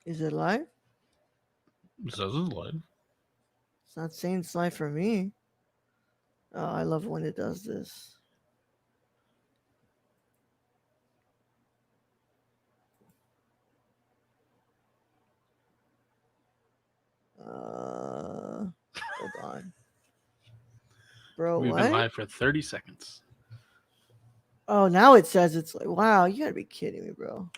Is it live? It says it's live. It's not saying it's live for me. Oh, I love when it does this. Hold on, bro. We've been What? live for 30 seconds. Oh, now it says it's like, wow, you gotta be kidding me, bro.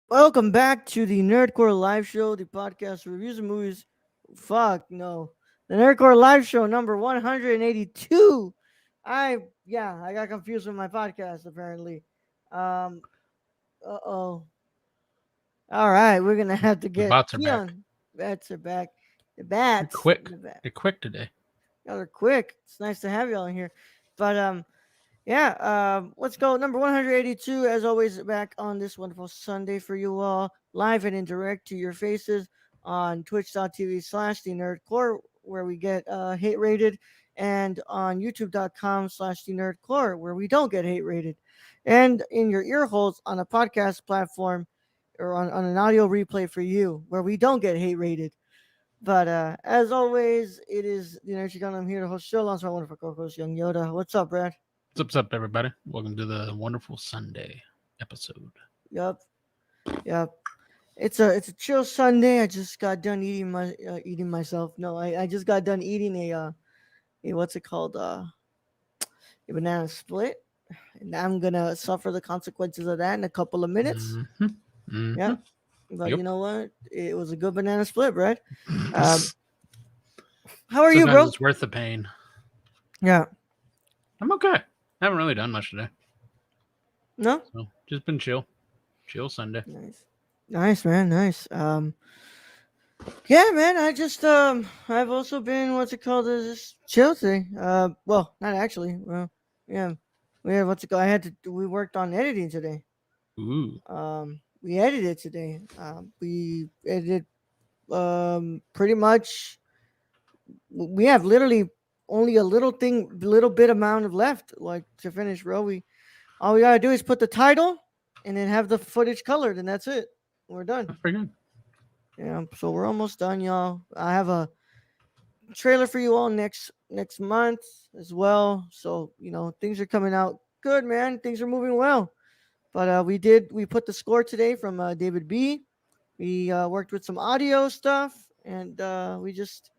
Welcome back to the Nerdcore Live Show, the podcast reviews of movies. Fuck no, the Nerdcore Live Show number 182. I got confused with my podcast apparently. Um, oh. All right, we're gonna have to The get bots are back. Keon. Bats are back. The You're bats. quick. The bat. You're quick today. Y'all are quick. It's nice to have y'all in here. But yeah, let's go. Number 182, as always, back on this wonderful Sunday for you all, live and indirect to your faces on twitch.tv/the nerdcore, where we get hate rated, and on youtube.com/the nerdcore, where we don't get hate rated, and in your ear holes on a podcast platform or on an audio replay for you, where we don't get hate rated. But as always, it is the Energy Gun. I'm here to host the show alongside my wonderful co-host Young Yoda. What's up, Brad? What's up, everybody? Welcome to the wonderful Sunday episode. Yup, yup. It's a chill Sunday. I just got done eating myself. No, I just got done eating a what's it called a banana split, and I'm gonna suffer the consequences of that in a couple of minutes. Mm-hmm. Mm-hmm. Yeah, but Yep. you know what? It was a good banana split, Brad. Um, how are you, Sometimes bro? it's worth the pain. Yeah. I'm okay. I haven't really done much today. No. So just been chill. Chill Sunday. Nice. Nice, man. Nice. Yeah, man. I've also been what's it called? This chill thing. Well, not actually. Well, yeah. We have what's it called? We worked on editing today. Ooh. We edited today. We edited pretty much. We have literally only a little bit amount of left, like to finish. Bro, we all we gotta do is put the title and then have the footage colored, and that's it. We're done. That's pretty good. Yeah, so we're almost done, y'all. I have a trailer for you all next month as well. So things are coming out good, man. Things are moving well. But we put the score today from David B. We worked with some audio stuff, and we just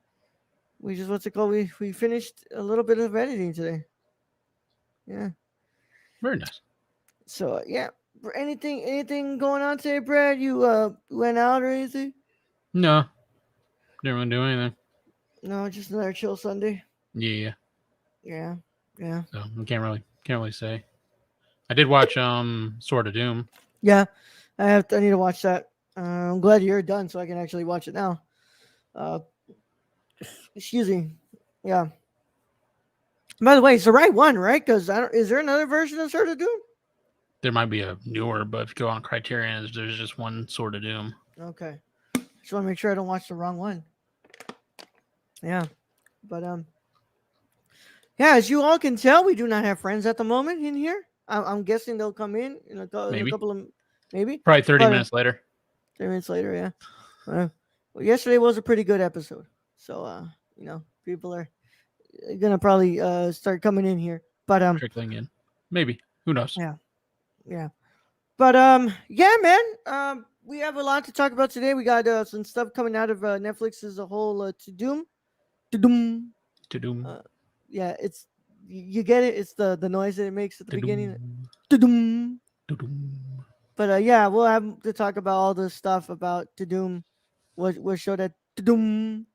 what's it called? We finished a little bit of editing today. Yeah. Very nice. So yeah. Anything going on today, Brad? You went out or anything? No. Didn't really do anything. No, just another chill Sunday. Yeah. Yeah. Yeah. So I can't really say. I did watch Sword of Doom. Yeah, I need to watch that. I'm glad you're done, so I can actually watch it now. Uh, excuse me. Yeah. By the way, it's the right one, right? Because is there another version of Sword of Doom? There might be a newer, but if you go on Criterion, there's just one Sword of Doom. Okay. Just want to make sure I don't watch the wrong one. Yeah, but yeah. As you all can tell, we do not have friends at the moment in here. I'm guessing they'll come in a Maybe. couple of maybe. Probably 30 But minutes later. 3 minutes later, yeah. Well, yesterday was a pretty good episode, so people are gonna probably start coming in here. But Trickling in. Maybe. Who knows? yeah, yeah. But yeah, man. We have a lot to talk about today. We got some stuff coming out of Netflix as a whole. TUDUM, TUDUM. To Doom. Yeah, it's you get it. It's the noise that it makes at the To beginning. Doom. TUDUM. Tudum. But yeah, we'll have to talk about all the stuff about TUDUM, what showed at TUDUM,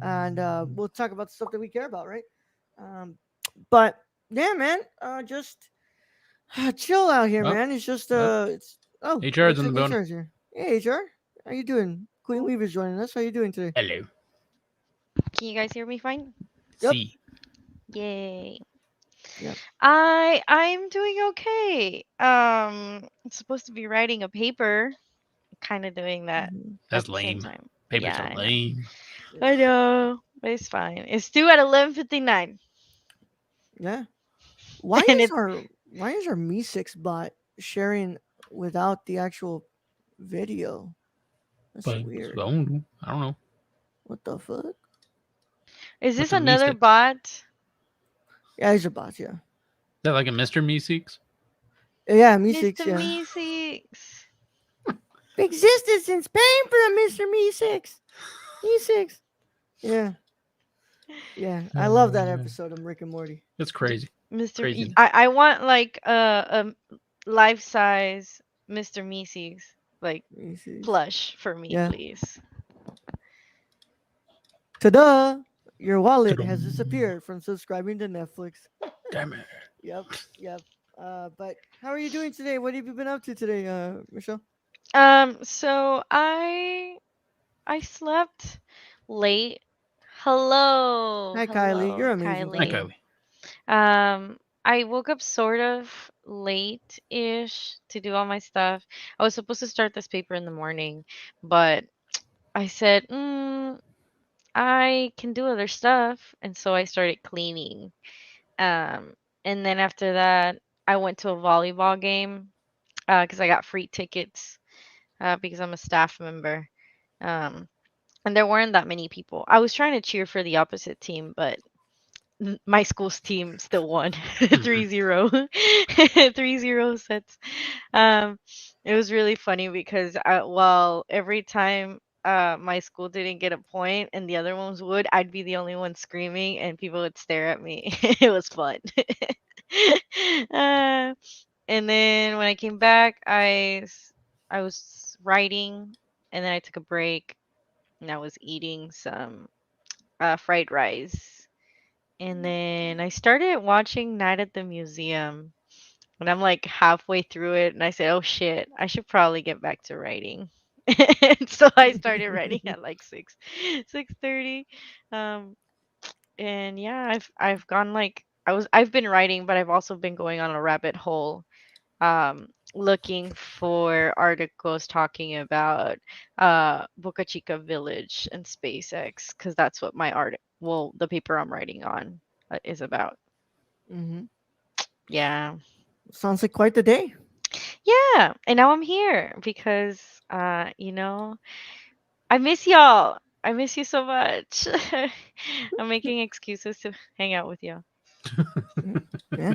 and Tudum. we'll talk about the stuff that we care about, right? Um, but yeah, man, just chill out here, Oh, man. It's just uh, it's oh, HR is looks in the like building. HR's here. Hey, HR, how you doing? Queen Weaver's joining us. How you doing today? Hello. Can you guys hear me fine? Yep, See. Yay. yep. I'm doing okay. I'm supposed to be writing a paper, kind of doing that Hmm. at That's the same lame. time. Papers Yeah, are I know. lame. I know. But it's fine. It's due at 11:59 Yeah. Why and is it's our Me6 bot sharing without the actual video? That's But I weird. don't know. I don't know. What the fuck? is this What's a Me another 6? Is bot? Yeah, these are bots. Yeah, that like a Mr. Me 6? yeah. Me6. Mr. Yeah. Meeseeks. Existed since paying for a Mr. Me6. Me6. Yeah, yeah. I love that episode of Rick and Morty. That's D- crazy. Mr. Crazy. I want like a life size Mr. Meeseeks like Me6. plush for me, Yeah. please. Ta-da! Your wallet has Tudum. disappeared from subscribing to Netflix. Damn it. Yep, yep. But how are you doing today? What have you been up to today, Michelle? So I slept late. Hello, Hi, Kylie. You're hello, amazing, by Hi, the way. Kylie. Kylie. I woke up sort of late-ish to do all my stuff. I was supposed to start this paper in the morning, but I said, I can do other stuff, and so I started cleaning. Um, and then after that, I went to a volleyball game because I got free tickets because I'm a staff member. Um, and there weren't that many people. I was trying to cheer for the opposite team, but my school's team still won Mhm. 3-0. 3-0 sets. Um, it was really funny because well, every time my school didn't get a point and the other ones would, I'd be the only one screaming and people would stare at me. It was fun. uh, and then when I came back, I was writing and then I took a break and I was eating some fried rice. And then I started watching Night at the Museum. And I'm like halfway through it and I said, "Oh shit, I should probably get back to writing." And so I started writing at like 6:30. Um and yeah, I've gone like I've been writing, but I've also been going on a rabbit hole looking for articles talking about Boca Chica Village and SpaceX because that's what my art well the paper I'm writing on is about. Mm-hmm. Yeah. Sounds like quite the day. Yeah, and now I'm here because I miss y'all. I miss you so much. I'm making excuses to hang out with you. Mm, yeah.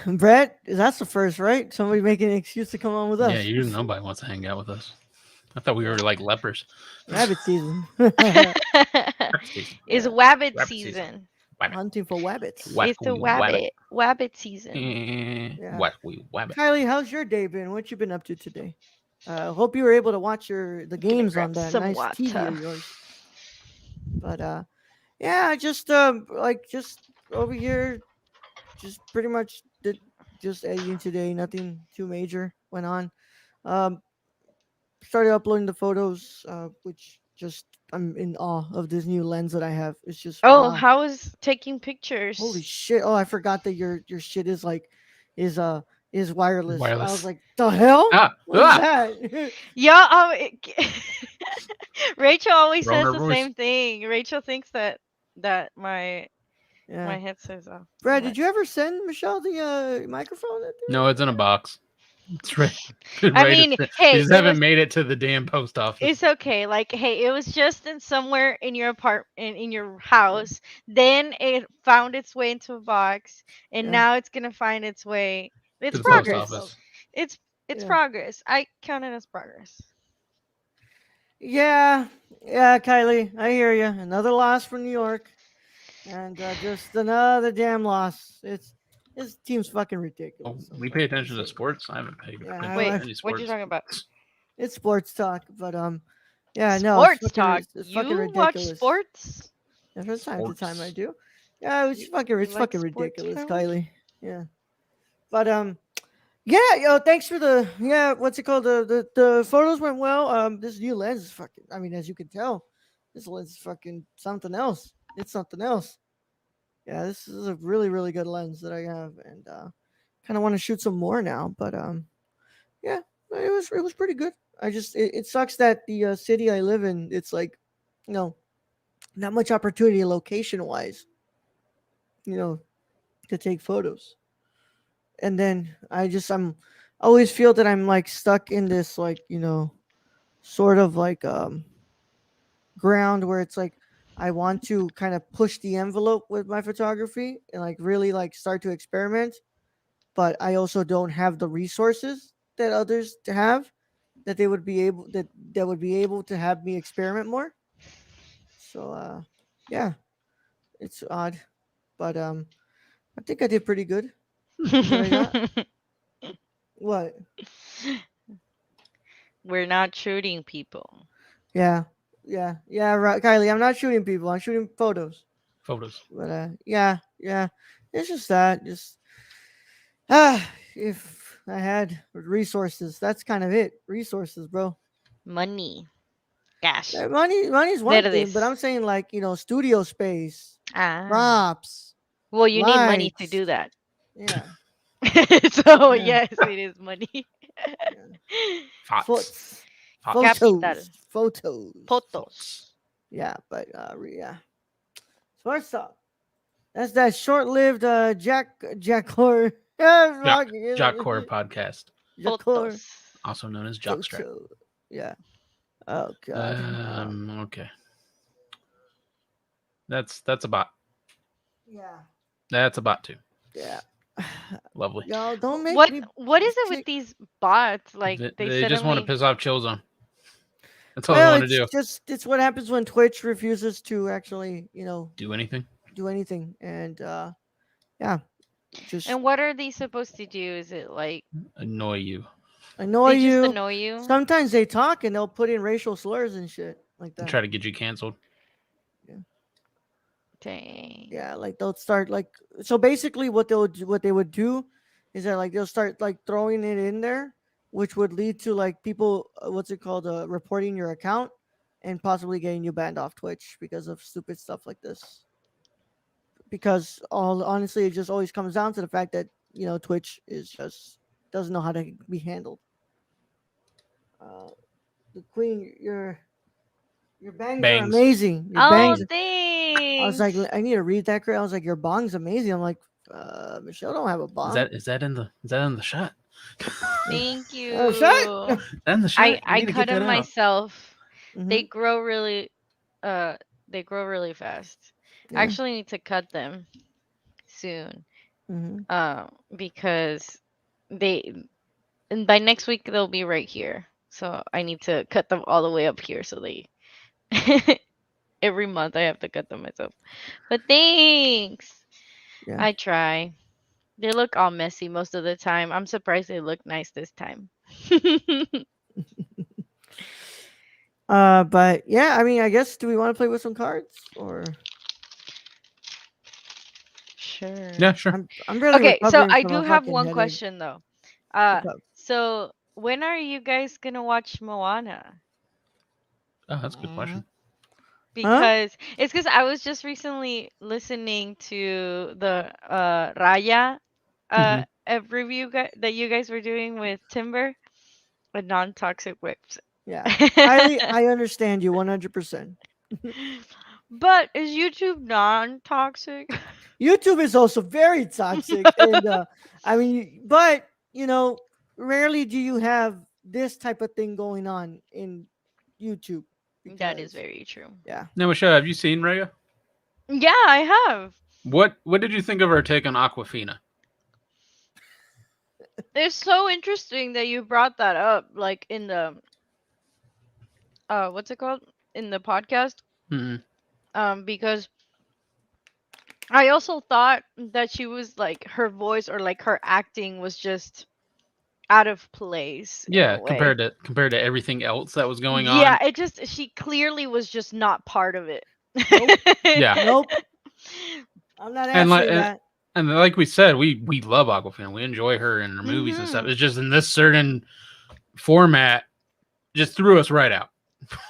Brett, that's the first, right? Somebody making an excuse to come on with Yeah, us. usually nobody wants to hang out with us. I thought we Yeah. were like lepers. Rabbit season. Yeah. Rabbit season. It's wabbit Rabbit season. season. Wabbit. Hunting for wabbits. Whack It's the we wabbit. wabbit season. Yeah. Whack we wabbit. Kylie, how's your day been? What you been up to today? Hope you were able to watch the I'm gonna games grab on that some nice TV water. of yours. But yeah, I just like just over here, just pretty much did just editing today. Nothing too major went on. Um, started uploading the photos, which just I'm in awe of this new lens that I have. It's just Oh, wow, how is taking holy pictures? shit! Oh, I forgot that your shit is like is uh is wireless. I was Wireless. like, the hell? Ah! What is Ah! that? Yeah, Rachel always Throwing says her the voice. same thing. Rachel thinks that Yeah, my headset's off. Brad, did What? you ever send Michelle the microphone? No, it's in a box. It's right. I Right. mean, We hey, just haven't made it to the damn post office. it's okay. Like, hey, it was just in somewhere in your in your Yeah, house. Then it found its way into a box, and yeah, now it's gonna find its way. To It's the to the post post progress. office. office. It's it's Yeah. progress. I count it as progress. Yeah, yeah, Kylie, I hear you. Another loss for New York, and just another damn loss. It's His team's fucking Oh, ridiculous. I'm we pay fucking attention to sick. sports. I haven't paid Yeah, attention Wait, to I, any what you sports. talking about? it's sports talk, but yeah, no, Sports talk. it's fucking You watch ridiculous. sports? Yeah, from time to time I Sports. do. Yeah, You it's like fucking sports ridiculous, films? Kylie. Yeah, but yeah, yo, thanks for the yeah. What's it called? The photos went well. This new lens is fucking. I mean, as you can tell, this lens is fucking something else. It's something else. Yeah, this is a really good lens that I have, and kind of want to shoot some more now. But yeah, it was pretty good. It sucks that the city I live in, it's like, you know, not much opportunity location wise, you know, to take photos. And then I always feel that I'm like stuck in this like, sort of like ground where it's like I want to kind of push the envelope with my photography and like really like start to experiment, but I also don't have the resources that others have that they would be able that would be able to have me experiment more. So yeah, it's odd, but I think I did pretty good with what I got. What? We're not shooting people. Yeah. Yeah, right, Kylie. I'm not shooting people. I'm shooting photos. Photos. But yeah. It's just that. Just if I had resources, that's kind of it. Resources, bro. Money. Cash. Money's one thing, but Verdes. I'm saying like studio space, Ah. props, Well, you need money to lights. do that. Yeah, So, yeah, yes, it is money. yeah. Fots. Foot, Fots. Capital. photos. Fots. Potos. Yeah, but yeah. Smart stuff. That's that short-lived Jackor. Jock. Jock Core podcast, Jackor Potos. also known as Jockstrap. photo. Yeah. Oh god. Okay. That's about Yeah. that's about two. Yeah. Lovely. Y'all don't make What me what is it with sick. these bots? Like they They just want to suddenly piss off Chillzone. That's all they Well, want to do. it's what happens when Twitch refuses to actually, Do anything. do anything, and yeah, just and what are they supposed to do? Is it like Annoy you. annoy they just you. annoy you? Sometimes they talk and they'll put in racial slurs and shit like And that. try to get you canceled. Yeah, Dang. yeah, like they'll start like so. Basically, what they would do is that like they'll start like throwing it in there, which would lead to like people, what's it called, reporting your account and possibly getting you banned off Twitch because of stupid stuff like this. Because all honestly, it just always comes down to the fact that Twitch is just doesn't know how to be handled. Uh, the Queen, your bangs are Bangs. amazing. Your Oh, bangs. Bang. I was like, thanks. I need to read that. I was like, your bong's amazing. I'm like, Michelle don't have a Is bong. that in the shot? Thank Oh, shut. you. In the shot. You I need to cut get that them out. myself. Hmm. They grow really uh they grow really fast. I Yeah. actually need to cut them soon. Hmm. Because they and by next week they'll be right here. So I need to cut them all the way up here so they every month I have to cut them myself. But thanks. Yeah. I try. They look all messy most of the time. I'm surprised they look nice this time. But yeah, I mean, I guess do we want to play with some cards or Sure. Yeah, sure. I'm really Okay, so recovering I from do a have fucking one headache. question though. What's up? So when are you guys gonna watch Moana? Oh, that's a good question. Huh? Because I was just recently listening to the Raya Hmm. review that you guys were doing with Timber, a non-toxic whips. Yeah. Kylie, I understand you 100%. But is YouTube non-toxic? YouTube is also very toxic, and I mean, but rarely do you have this type of thing going on in YouTube That is because very true. yeah, Now, Michelle, have you seen Raya? Yeah, I have. What did you think of her take on Aquafina? It's so interesting that you brought that up, like in the what's it called? In the podcast. Hmm. Because I also thought that she was like her voice or like her acting was just out of place in a Yeah, way. compared to everything else that was going Yeah, on. it just she clearly was just not part of it. Nope. Yeah, Nope. I'm not and like answering that. and like we said, we love Aquafina. We enjoy her in her movies and stuff. Mhm. It's just in this certain format, just threw us right out,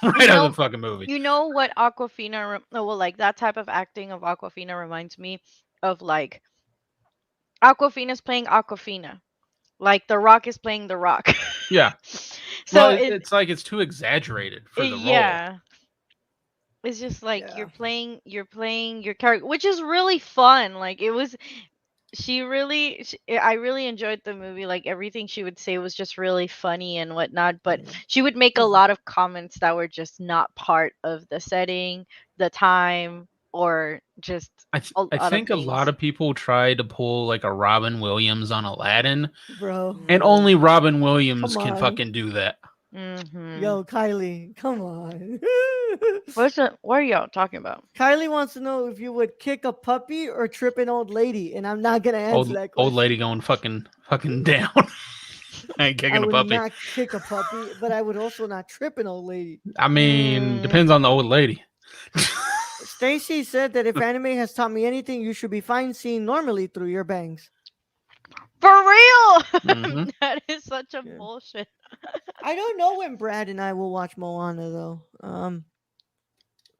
You right out of the know, fucking movie. you know what Aquafina well like that type of acting of Aquafina reminds me of like Aquafina's playing Aquafina. Like The Rock is playing The Rock. Yeah, well, So it, it's like it's too exaggerated for the role. yeah, it's just like Yeah. you're playing your character, which is really fun. Like it was I really enjoyed the movie. Like everything she would say was just really funny and whatnot, but Mhm. she would make a Mhm. lot of comments that were just not part of the setting, the time, or just a I lot of think a lot things. of people tried to pull like a Robin Williams on Aladdin, Bro. and Mm, only Robin Williams Come can on. fucking do that. mm-hmm. Yo, Kylie, come on. What are y'all talking about? Kylie wants to know if you would kick a puppy or trip an old lady, and I'm not gonna answer that Old lady question. going fucking down. I ain't I kicking a would puppy. not kick a puppy, but I would also not trip an old lady. I mean, Mm, depends on the old lady. Stacy said that if anime has taught me anything, you should be fine seeing normally through your bangs. for real? Hmm. That is such a Yeah. bullshit. I don't know when Brad and I will watch Moana though.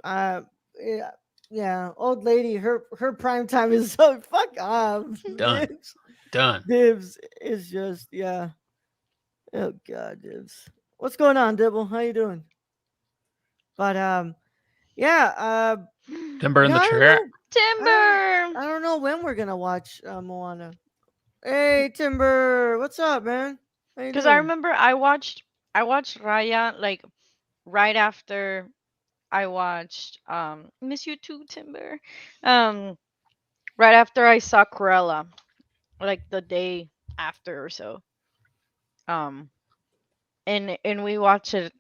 Uh, yeah, yeah, old lady, her prime time is so fuck off. Done. Dibs, Done. Dibs is just yeah. Oh god, Dibs. What's going on, Dibble? How you doing? But yeah, Timber in yeah, the I don't chat. know. Timber. I don't know when we're gonna watch Moana. Hey Timber, what's up, man? How you Because I doing? remember I watched Raya like right after I watched Miss You Too Timber. Um right after I saw Cruella, like the day after or so. Um and we watched it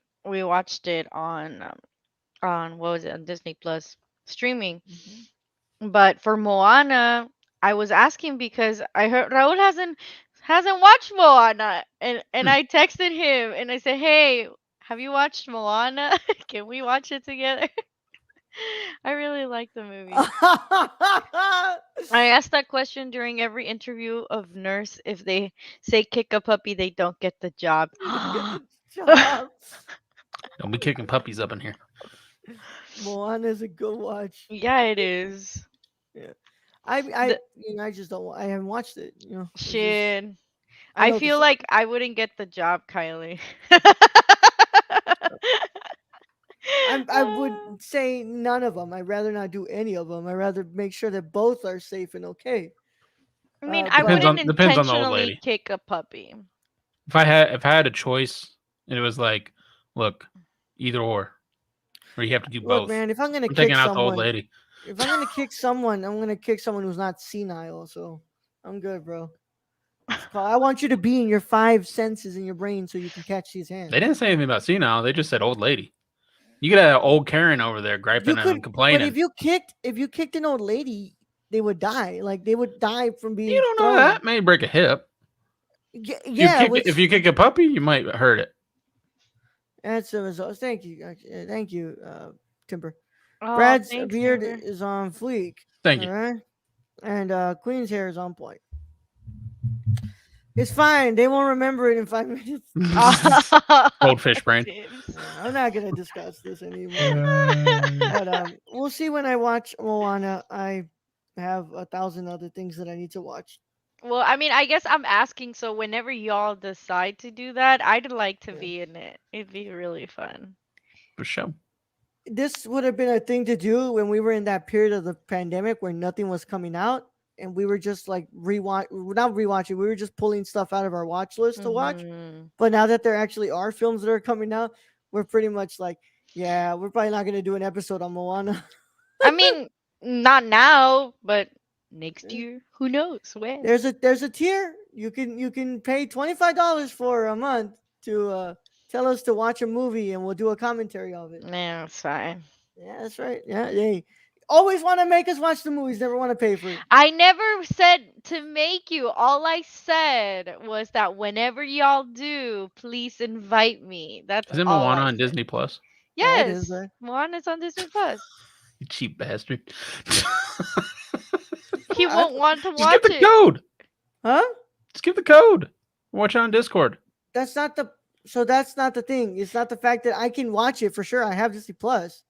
on what was it on Disney Plus streaming. Mhm. But for Moana, I was asking because I heard Raul hasn't watched Moana, and Hmm. I texted him and I said, "Hey, have you watched Moana? Can we watch it together?" I really like the movie. I asked that question during every interview of Nurse. If they say kick a puppy, they don't get the job. Don't get the job. Don't be kicking puppies up in here. Moana's a good watch. Yeah, it is. Yeah. The I just don't. I haven't watched it. It's just shit. I I know the feel song. like I wouldn't get the job, Kylie. I would say none of them. I'd rather not do any of them. I'd rather make sure that both are safe and okay. I mean, I But wouldn't Depends on the old intentionally lady. kick a puppy. If I had a choice and it was like, look, either or you have to do look, both. man, if I'm gonna I'm taking kick out the old someone, lady. if I'm gonna kick someone, I'm gonna kick someone who's not senile. So I'm good, bro. It's called, I want you to be in your five senses in your brain so you can catch these hands. They didn't say anything about senile. They just said old lady. You could have old Karen over there You griping could, and but complaining. if you kicked an old lady, they would die. Like they would die from You being don't know thrown. that. Maybe break a hip. Yeah, If which you kick a puppy, you might hurt it. that's the result. Thank you, Timber. Oh, Brad's thanks, beard Timber. is on fleek. Thank All you. right, and Queen's hair is on point. It's fine. They won't remember it in 5 minutes. Goldfish brain. Dibs. I'm not gonna discuss this anymore. But we'll see when I watch Moana. I have 1,000 other things that I need to watch. Well, I mean, I guess I'm asking so whenever y'all decide to do that, I'd like to Yeah. be in it. It'd be really fun. For sure. This would have been a thing to do when we were in that period of the pandemic where nothing was coming out, and we were just like not rewatching. We were just pulling stuff out of our watch list to watch. Hmm. But now that there actually are films that are coming out, we're pretty much like, yeah, we're probably not gonna do an episode on Moana. I mean, not now, but next year, who knows when? There's a tier you can pay $25 for a month to tell us to watch a movie and we'll do a commentary of it. Nah, it's fine. Yeah, that's right. Yeah, hey, always want to make us watch the movies, never want to pay for it. I never said to make you. All I said was that whenever y'all do, please invite me. That's Isn't all Moana I on said. Disney Plus? Yeah, it is, Yes, right? Moana's on Disney Plus. You cheap bastard. He I, won't want to Just give watch the it. code. huh? Just give the code. Watch it on Discord. That's not the. So that's not the thing. It's not the fact that I can watch it for sure. I have Disney Plus.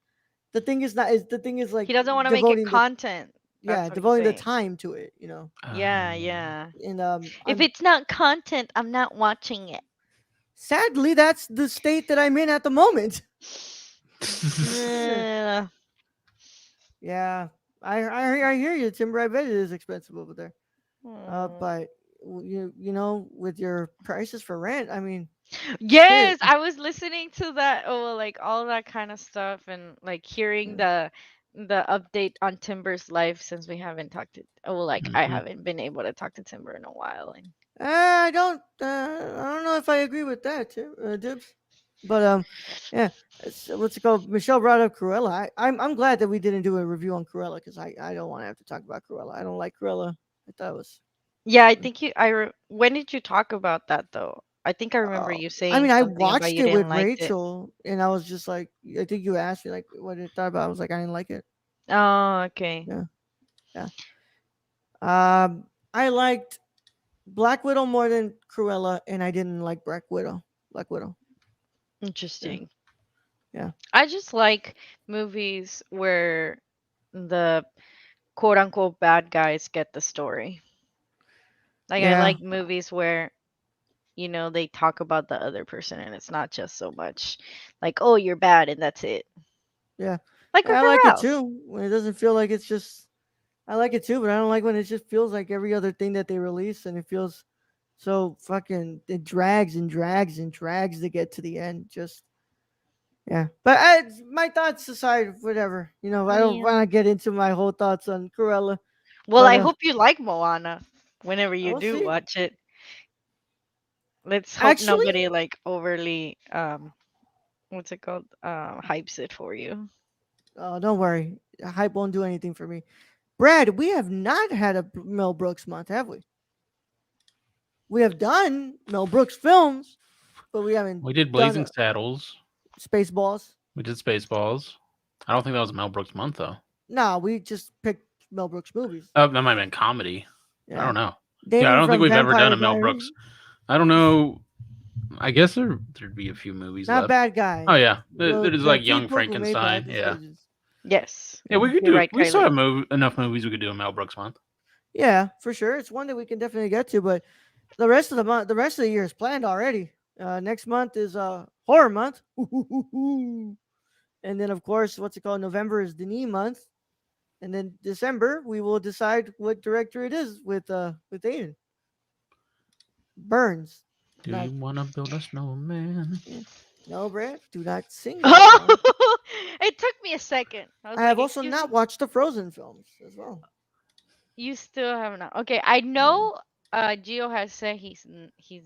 The thing is not. Is the thing is like He doesn't want to make it devoting the content. yeah That's what he's devoting the saying. time to it. You know, Yeah, Um, yeah. and If I'm it's not content, I'm not watching it. sadly that's the state that I'm in at the moment. Ugh. Yeah, I hear you, Timber. I bet it is expensive over there. Hmm. But you know with your prices for rent, I mean, shit. Yes, I was listening to that. Oh, well, like all that kind of stuff, and like hearing Yeah. the update on Timber's life since we haven't talked to. Oh, well, like I mhm. haven't been able to talk to Timber in a while. And I don't know if I agree with that, Dibs. But yeah. What's it called? Michelle brought up Cruella. I'm glad that we didn't do a review on Cruella because I don't want to have to talk about Cruella. I don't like Cruella. I thought it was. yeah, I think when did you talk about that though? I think I remember Uh, you I saying mean, I something about watched you it didn't with like it. Rachel, and I was just like, I think you asked me like what I thought about. It. I was like, I didn't like it. Oh, okay. Yeah, yeah. I liked Black Widow more than Cruella, and I didn't like Black Widow. Black Widow. Yeah, Interesting. yeah, I just like movies where the quote unquote bad guys get the story. Like I yeah, like movies where they talk about the other person and it's not just so much like, oh, you're bad and that's it. yeah. Like I River like it House. too when it doesn't feel like it's just. I like it too, but I don't like when it just feels like every other thing that they release, and it feels so fucking. It drags and drags and drags to get to the end. Just yeah, but my thoughts aside, whatever. You know, I don't Yeah. want to get into my whole thoughts on Cruella, Well, but I hope you like Moana whenever I you will do see. watch it. Let's hope Actually, nobody like overly what's it called? Hypes it for you. don't worry, hype won't do anything for me. Brad, we have not had a Mel Brooks month, have we? We have done Mel Brooks films, but we haven't We did done Blazing Saddles. Spaceballs. We did Spaceballs. I don't think that was Mel Brooks month though. No, we just picked Mel Brooks movies. Oh, that might have been comedy. I Yeah, don't know. Yeah, I Damon don't think from we've ever done Vampire a Mel Brooks. Diaries. I don't know. I guess there'd be a few movies Not left. bad guy. Oh yeah, Well, there's the like kid Young who made bad Frankenstein. Yeah, decisions. Yes. yeah. We could You're do. right, We still have Kylie. enough movies we could do a Mel Brooks month. Yeah, for sure. It's one that we can definitely get to, but the rest of the month, the rest of the year is planned already. Next month is horror month, and then of course, what's it called? November is Denis month, and then December we will decide what director it is with Aiden Burns. Do Not you wanna build a snowman? yeah. No, Brad. Do not sing that song. Oh, it took me a second. I was I like, have also "Excuse not me, watched the Frozen films as well. you still have not." Okay, I No, know. Gio has said he's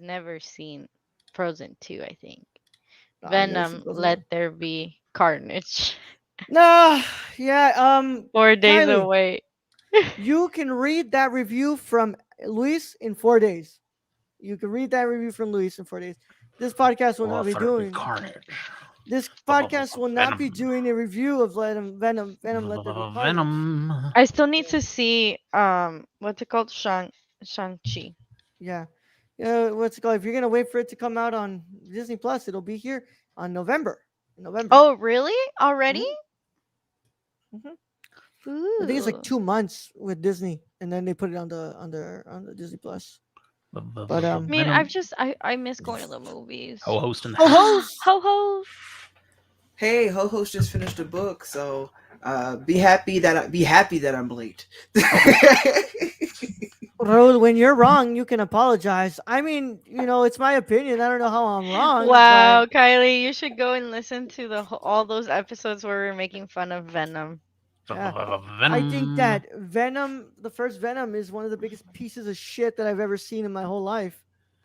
never seen Frozen 2. I think I've never seen Venom. Frozen Let one. there be carnage. Nah, yeah. 4 days Kylie, away. you can read that review from Luis in 4 days. You can read that review from Luis in 4 days. This podcast will not Let be there be doing. carnage. This podcast will not be Venom. doing a review of Venom. Let there be carnage. Venom. I still need Yeah, to see what's it called? Shang-Chi. yeah. What's it called? If you're gonna wait for it to come out on Disney Plus, it'll be here on November. In November. Oh, really? Already? hmm hmm I think it's like Ooh. 2 months with Disney, and then they put it on the Disney Plus. But I mean, I've Venom. just I miss going to the movies. Co-host in the ho house. host. Ho ho. Hey, Ho Ho's just finished a book, so be happy that I'm late. Raul, when you're wrong, you can apologize. I mean, it's my opinion. I don't know how I'm wrong, but Wow, Kylie, you should go and listen to all those episodes where we're making fun of Venom. yeah, I think Venom. that Venom, the first Venom, is one of the biggest pieces of shit that I've ever seen in my whole life,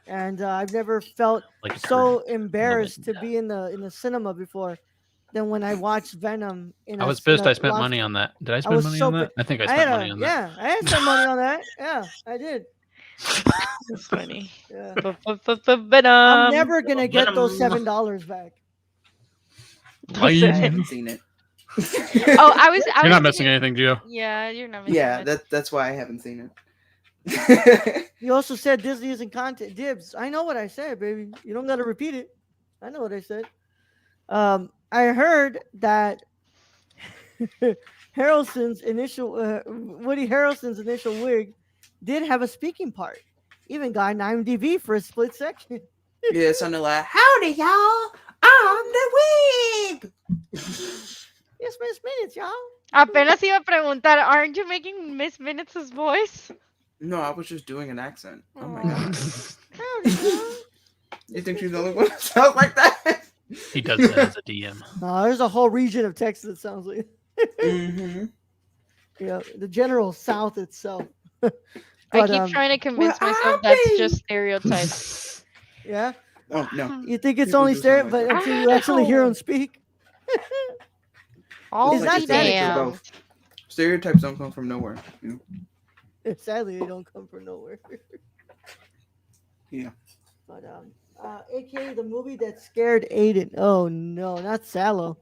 and I've never felt Like a so turd in the embarrassed wind. to be in the cinema before. than when I watched Venom I was pissed. I spent money on that. Did I I spend was money so on that? I think I I had spent money on that. yeah, I had some money on that. Yeah, I did. That's funny. Yeah. I'm Venom. never gonna get those Venom. $7 back. What's I that? haven't seen it. Oh, I was. You're not missing anything, Gio. Yeah, you're not missing Yeah, much. that's why I haven't seen it. You also said Disney isn't content. Dibs. I know what I said, baby. You don't gotta repeat it. I know what I said. I heard that Harrelson's initial Woody Harrelson's initial wig did have a speaking part. Even got an IMDb for a split second. Yeah, it sounded like, howdy, y'all. I'm the wig. Yes, Miss Minutes, y'all. Apenas iba a preguntar, aren't you making Miss Minutes' voice? No, I was just doing an accent. Oh my Aw. god. Howdy, y'all. You think she's the only one that sounds like that? He does that as a DM. No, there's a whole region of Texas that sounds like Mm-hmm. yeah, the general South itself. I But, keep trying to convince myself that's just stereotypes. yeah, Oh, no. you think it's People only do sound stereo, like but that. until you actually hear them speak. All Is that be that- damned. Stereotypes don't come from nowhere. You know? Sadly, they don't come from nowhere. Yeah. But AKA the movie that scared Aiden. Oh no, not Sallow,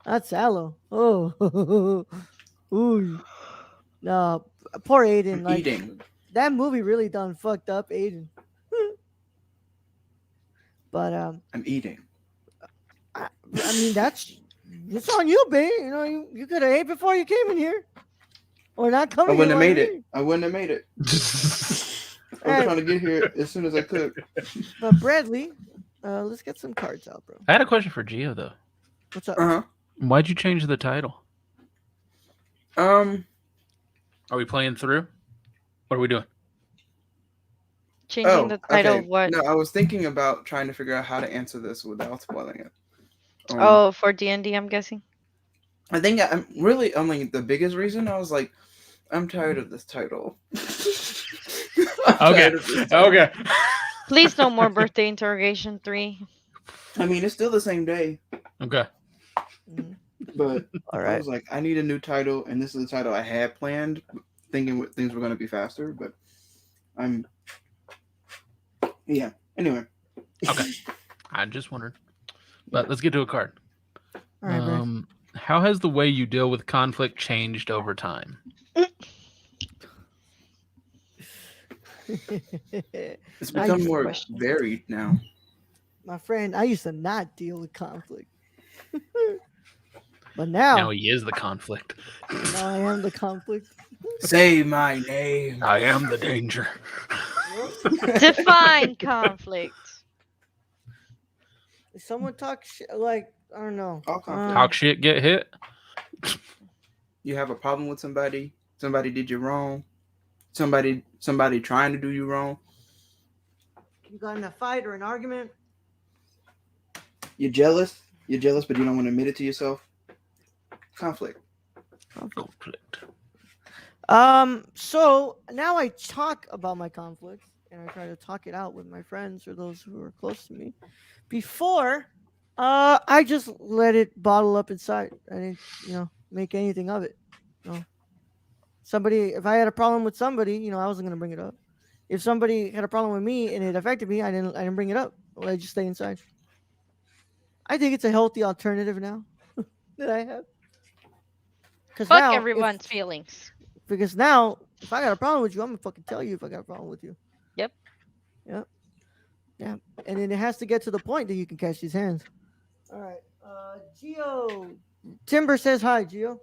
not Sallow. Oh, ooh, no, poor Aiden. I'm Like eating. that movie really done fucked up Aiden. But I'm eating. I mean it's on you, babe. You know you could have ate before you came in here, or not I coming. wouldn't have here made when it. I wouldn't have made it. I was Alright. trying to get here as soon as I could. But Bradley, let's get some cards out, bro. I had a question for Gio though. What's up? Uh Why'd you change the title? huh. Are we playing through? What are we doing? Changing the title of what? No, I was thinking about trying to figure out how to answer this without spoiling it. Oh, for D&D, I'm guessing. I think I'm really only the biggest reason. I was like, I'm tired of this title. I'm tired of this title. Okay. Please no more birthday interrogation 3. I mean, it's still the same day, Okay. Mhm. but All I right. was like, I need a new title, and this is the title I had planned, thinking things were going to be faster. But yeah. Anyway. Okay. I just wondered. But let's get to a card. All right, Brad. How has the way you deal with conflict changed over time? It's I become used- more question. varied now. My friend, I used to not deal with conflict. But now Now he is the conflict. I am the conflict. Say my name. I am the danger. Define conflict. If someone talks like I don't know. All conflict. Talk shit, get hit. You have a problem with somebody. Somebody did you wrong. Somebody trying to do you wrong. You got in a fight or an argument. You're jealous. You're jealous, but you don't want to admit it to yourself. Conflict. Conflict. So now I talk about my conflict and I try to talk it out with my friends or those who are close to me. Before, I just let it bottle up inside. I didn't, make anything of it. If I had a problem with somebody, I wasn't gonna bring it up. If somebody had a problem with me and it affected me, I didn't bring it up. Well, I just stay inside. I think it's a healthy alternative now that I have. Fuck everyone's feelings. Because now, if I got a problem with you, I'm gonna fucking tell you if I got a problem with you. Yep. Yeah. Yeah. And then it has to get to the point that you can catch these hands. All right. Gio. Timber says hi, Gio.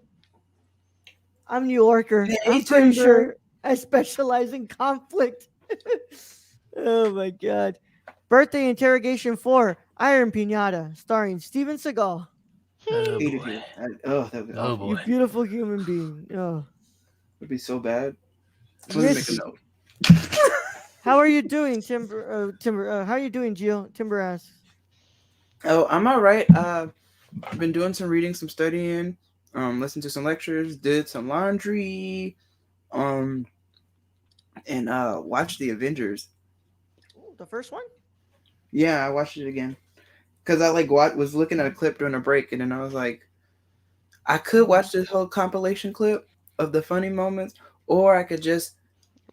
I'm New Yorker. Hey, I'm pretty Timber. sure I specialize in conflict. Oh my god. Birthday Interrogation 4, Iron Pinata, starring Steven Seagal. Oh Hated boy. you. That would be Oh awful. You boy. beautiful human being. Oh. Would be so bad. Let me make Yes. a note. How are you doing, Timber? How are you doing, Gio? Timber asks. Oh, I'm all right. I've been doing some reading, some studying, listened to some lectures, did some laundry, and watched the Avengers. Ooh, the first one? Yeah, I watched it again because I like was looking at a clip during a break, and then I was like, I could watch this whole compilation clip of the funny moments, or I could just,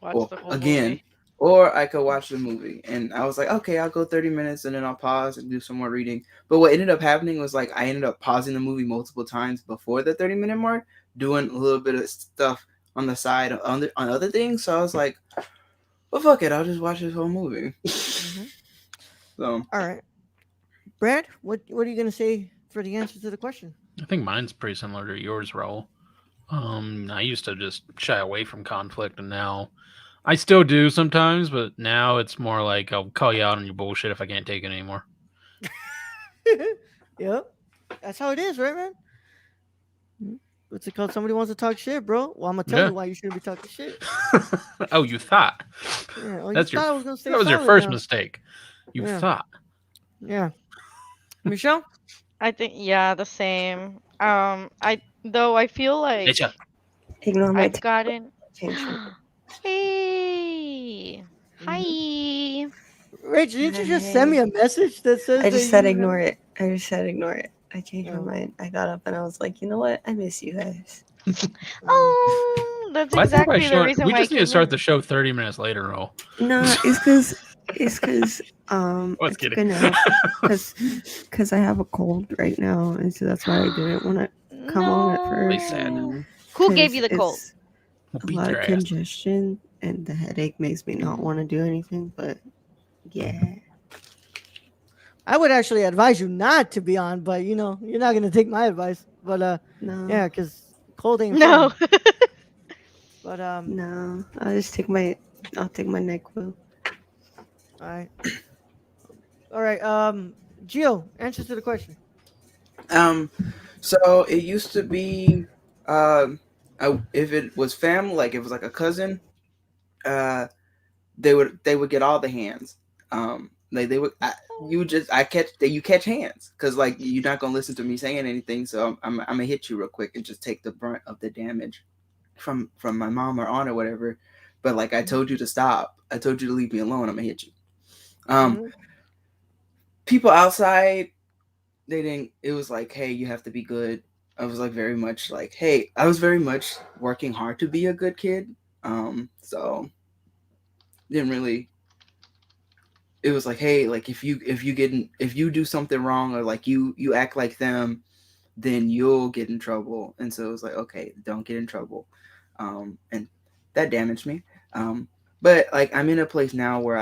Watch well, the whole again, movie. or I could watch the movie. And I was like, okay, I'll go 30 minutes and then I'll pause and do some more reading. But what ended up happening was like I ended up pausing the movie multiple times before the 30-minute mark, doing a little bit of stuff on the side on other things. So I was like, well, fuck it, I'll just watch this whole movie. Hmm. So All right, Brad, what are you gonna say for the answer to the question? I think mine's pretty similar to yours, Raul. I used to just shy away from conflict, and now I still do sometimes, but now it's more like I'll call you out on your bullshit if I can't take it anymore. Yep, that's how it is, right, man? Mhm. What's it called? Somebody wants to talk shit, bro. Well, I'm gonna tell Yeah. you why you shouldn't be talking shit. Oh, you thought. Yeah. Oh, you That's your. thought I was gonna stay That was your silent first now. mistake. You Yeah. thought. Yeah. Michelle. I think yeah, the same. I feel like Bitcha. Ignore my I've text. gotten. Change it. Hey, Mhm. hi. Rachel, didn't you just send me Hey. a message that says I that just said you have? ignore it. I just said ignore it. I changed my Oh. mind. I got up and I was like, you know what? I miss you guys. Oh. Oh, that's Well, I think by exactly the showing, reason we why I just need to came start in. the show 30 minutes later, Raul. No, it's cause I I was took kidding. a nap because I have a cold right now, and so that's why I didn't want to come on at Really first sad. No. Who gave because you the cold? it's We'll a beat lot your of ass. congestion and the headache makes me not want to do anything. But yeah, I would actually advise you not to be on, but you're not gonna take my advice. But no, yeah, because cold ain't No. fun. But no, I'll take my Nyquil. all right, all right. Gio, answer to the question. um, so it used to be, um, if it was family, like if it was like a cousin, uh, they would get all the hands. Like they would, I catch that you catch hands because like you're not gonna listen to me saying anything, so I'm gonna hit you real quick and just take the brunt of the damage from my mom or aunt or whatever. But like I told you to stop, I told you to leave me alone. I'm gonna hit you. Um, Mm-hmm. People outside, they didn't. It was like, hey, you have to be good. I was like very much like, hey, I was very much working hard to be a good kid. So didn't really, it was like, hey, like if you do something wrong or like you act like them, then you'll get in trouble. And so it was like, okay, don't get in trouble. And that damaged me. Um, but like I'm in a place now where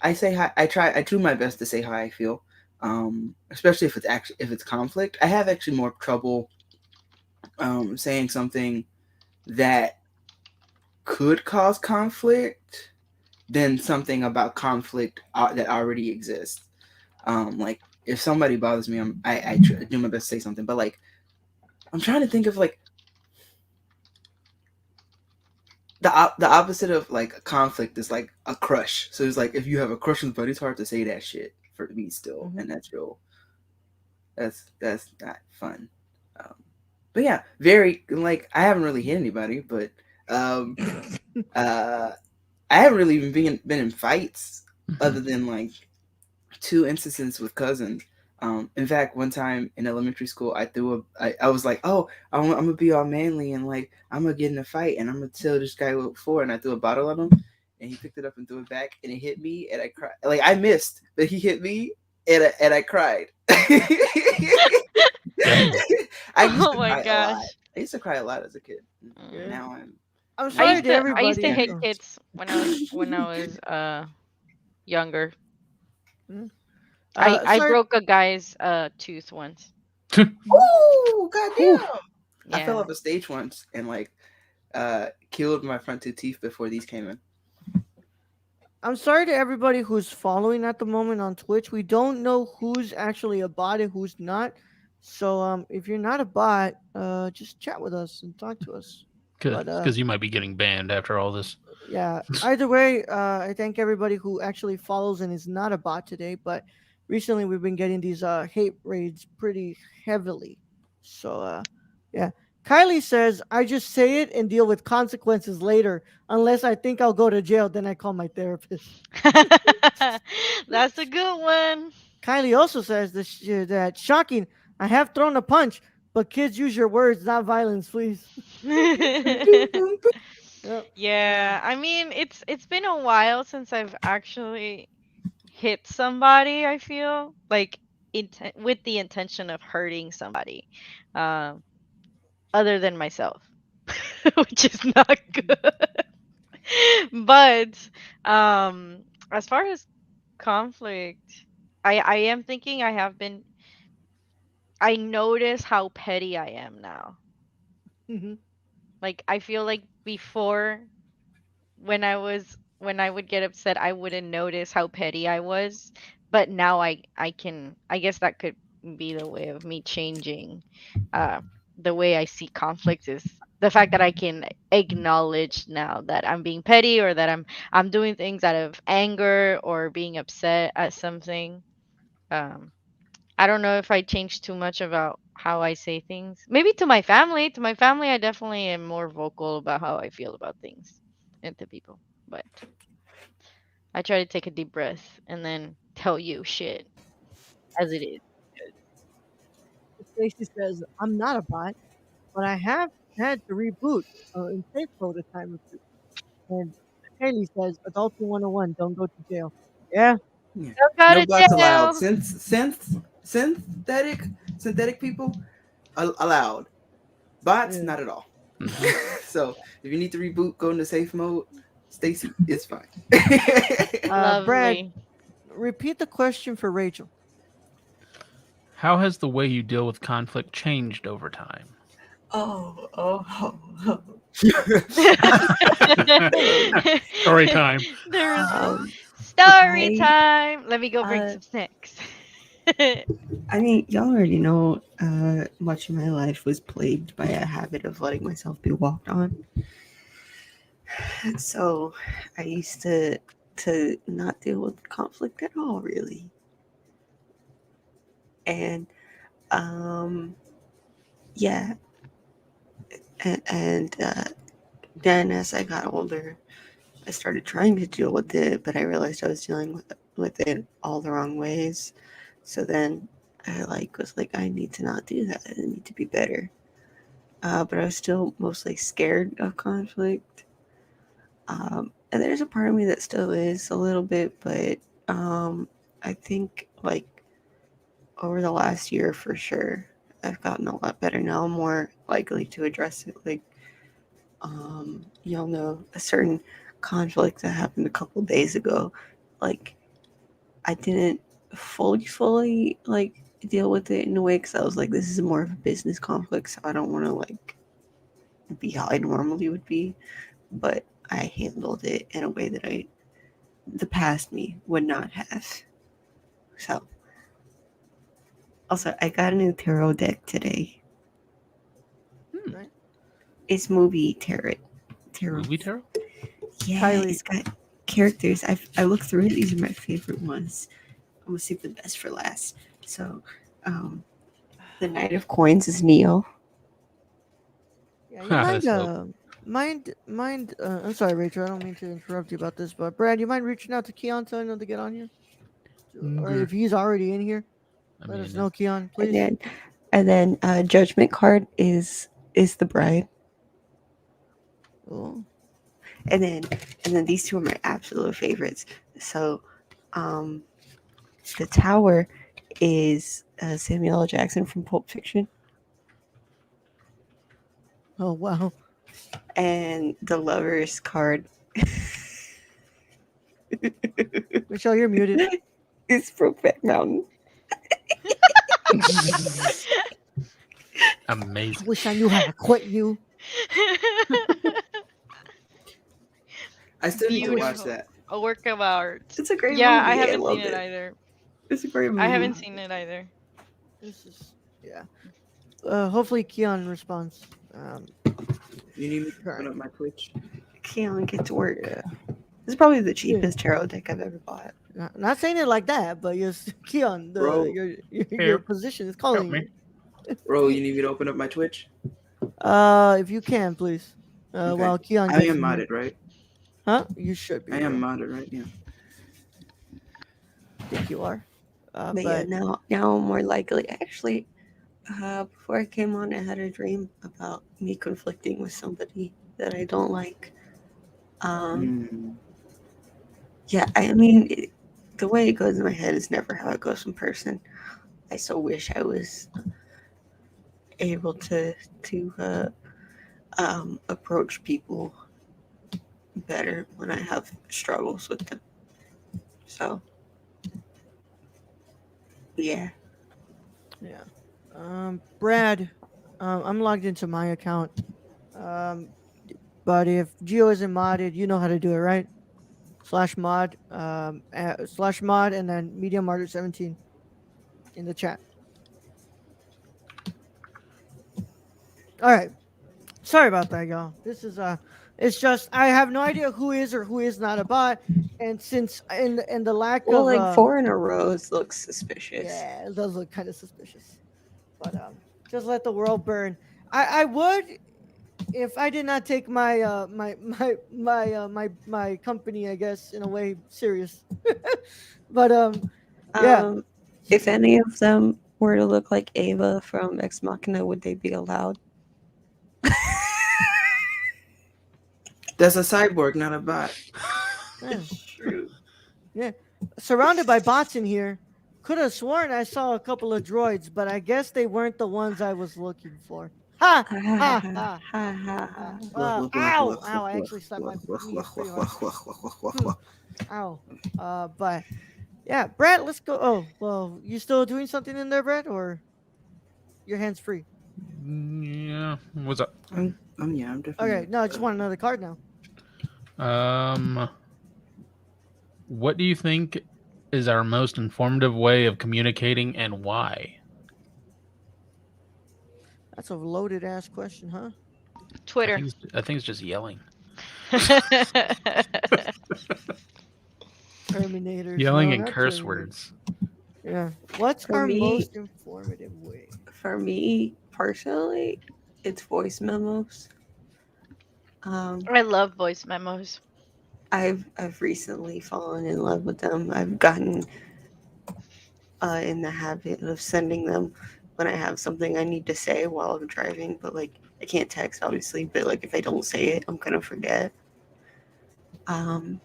I say hi. I do my best to say how I feel. Especially if it's conflict. I have actually more trouble saying something that could cause conflict than something about conflict that already exists. Like if somebody bothers me, I do my best to say something, but like I'm trying to think of like the opposite of like a conflict is like a crush. So it's like if you have a crush on somebody, it's hard to say that shit for me still, Mm-hmm. and that's real. That's not fun. Um, but yeah, very like I haven't really hit anybody, but um, uh, I haven't really even been in fights other than like two instances with cousins. In fact, one time in elementary school, I was like, oh, I'm gonna be all manly and like I'm gonna get in a fight and I'm gonna tell this guy what for, and I threw a bottle at him, and he picked it up and threw it back, and it hit me, and I cried. Like I missed, but he hit me, and I cried. Damn. I used Oh to my cry a lot. I I used to cry a lot as a kid. Yeah. Mm. Now I'm I'm now sorry I'm to I used everybody. to yeah. hate Oh. kids when I was younger. Mhm. I Sorry. broke a guy's tooth once. Oh Whew. goddamn! I fell Yeah. off a stage once and like killed my front two teeth before these came in. I'm sorry to everybody who's following at the moment on Twitch. We don't know who's actually a bot and who's not. So if you're not a bot, just chat with us and talk to us. But Because you might be getting banned after all this. yeah, either way, I thank everybody who actually follows and is not a bot today. But recently we've been getting these hate raids pretty heavily. So yeah. Kylie says, I just say it and deal with consequences later. Unless I think I'll go to jail, then I call my therapist. That's a good one. Kylie also says that shocking. I have thrown a punch, but kids use your words, not violence, please. Yep. Yeah, I mean, it's been a while since I've actually hit somebody, I feel like with the intention of hurting somebody, um, other than myself, which is not good. But as far as conflict, I am thinking I notice how petty I am now. Mhm. Like I feel like before when I would get upset, I wouldn't notice how petty I was, but now I can, I guess that could be the way of me changing uh the way I see conflict is the fact that I can acknowledge now that I'm being petty or that I'm doing things out of anger or being upset at something. Um I don't know if I changed too much about how I say things. Maybe to my family. To my family, I definitely am more vocal about how I feel about things and to people. But I try to take a deep breath and then tell you shit as it is. Stacy says, I'm not a bot, but I have had to reboot in safe mode a time or two. And Haley says, Adulting 101, don't go to jail. Yeah. Yeah. Don't go No to bots allowed. jail. Synthetic people allowed. Bots Yeah. not at all. Mhm. So if you need to reboot, go into safe mode. Stacy, it's fine. Brad, Lovely. repeat the question for Rachel. How has the way you deal with conflict changed over time? Oh. Story time. There's Um, story I time. Let me go bring uh, some snacks. I mean, y'all already know. Much of my life was plagued by a habit of letting myself be walked on. So I used to not deal with conflict at all, really. And um, yeah, and then as I got older, I started trying to deal with it, but I realized I was dealing with it all the wrong ways. So then I was like, I need to not do that. I need to be better. But I was still mostly scared of conflict. And there's a part of me that still is a little bit, but I think like over the last year for sure, I've gotten a lot better now. I'm more likely to address it. Like, y'all know a certain conflict that happened a couple days ago. Like, I didn't fully like deal with it in a way because I was like, this is more of a business conflict, so I don't want to like be how I normally would be. But I handled it in a way that the past me would not have. So, also, I got a new tarot deck today. Hmm. Right? It's movie tarot. Tarot. Movie tarot? Yeah, Kylie. it's got characters. I looked through it. These are my favorite ones. I'm gonna save the best for last. So, um, the Knight of Coins is Neo. Yeah, you That's dope. I'm sorry, Rachel. I don't mean to interrupt you about this, but Brad, you mind reaching out to Keon telling him to get on here? Or Okay. if he's already in here, I let us mean, know, Keon, And please. then Judgment card is the bride. Oh, And then these two are my absolute favorites. So, um, the Tower is Samuel L. Jackson from Pulp Fiction, oh wow. and the Lovers card Michelle, you're muted. is Brokeback Mountain. I amazing. wish I knew how to quit you. I still need I to wish. watch Beautiful. that. A work of art. It's a great Yeah, I movie. I haven't seen love it it. either. It's a great I movie. haven't seen it either. This is yeah. Hopefully Keon responds. You need me to open Current. up my Twitch? Can't get to work. Yeah. This is probably the Yeah. cheapest tarot deck I've ever bought. Not saying it like that, but yes, Keon, Bro, your Here, position is help calling me. you. bro, you need me to open up my Twitch? If you can, please. Okay. While Keon I gets am in here. modded, right? Huh? You should I be, am bro. modded, right? Yeah. I think you are. But yeah, But now I'm more likely. Actually, before I came on, I had a dream about me conflicting with somebody that I don't like. Um, Mm. yeah, I mean, the way it goes in my head is never how it goes in person. I so wish I was able to approach people better when I have struggles with them. So yeah. yeah, Brad, I'm logged into my account. Um, but if Geo isn't modded, you know how to do it, right? Slash mod, and then Media Martyr 17 in the chat. All right. Sorry about that, y'all. This is it's just I have no idea who is or who is not a bot, and since in the lack Well, of like 4 in a row looks suspicious. yeah, it does look kind of suspicious. But just let the world burn. I would if I did not take my company, I guess, in a way serious. But yeah. Um, if any of them were to look like Ava from Ex Machina, would they be allowed? That's a cyborg, not a bot. Yeah. True. Yeah. Surrounded by bots in here. Could have sworn I saw a couple of droids, but I guess they weren't the ones I was looking for. Ha! Ha ha Ha! ha Ha! ha Ha! ha Ha! ha. Ow! Ow! I actually slapped my knee pretty hard. Ow. But yeah, Brad, let's go. Oh, well, you still doing something in there, Brad, or your hands free? Yeah. What's up? Yeah, I'm Okay, definitely. no, I just want another card now. Um, what do you think is our most informative way of communicating and why? That's a loaded ass question, huh? Twitter. I think it's just yelling. Terminators. Yelling No, and not curse Terminators. words. Yeah. What's For our me, most informative way? for me personally, it's voice memos. I love voice memos. I've recently fallen in love with them. I've gotten in the habit of sending them when I have something I need to say while I'm driving, but like I can't text obviously, but like if I don't say it, I'm gonna forget. Um,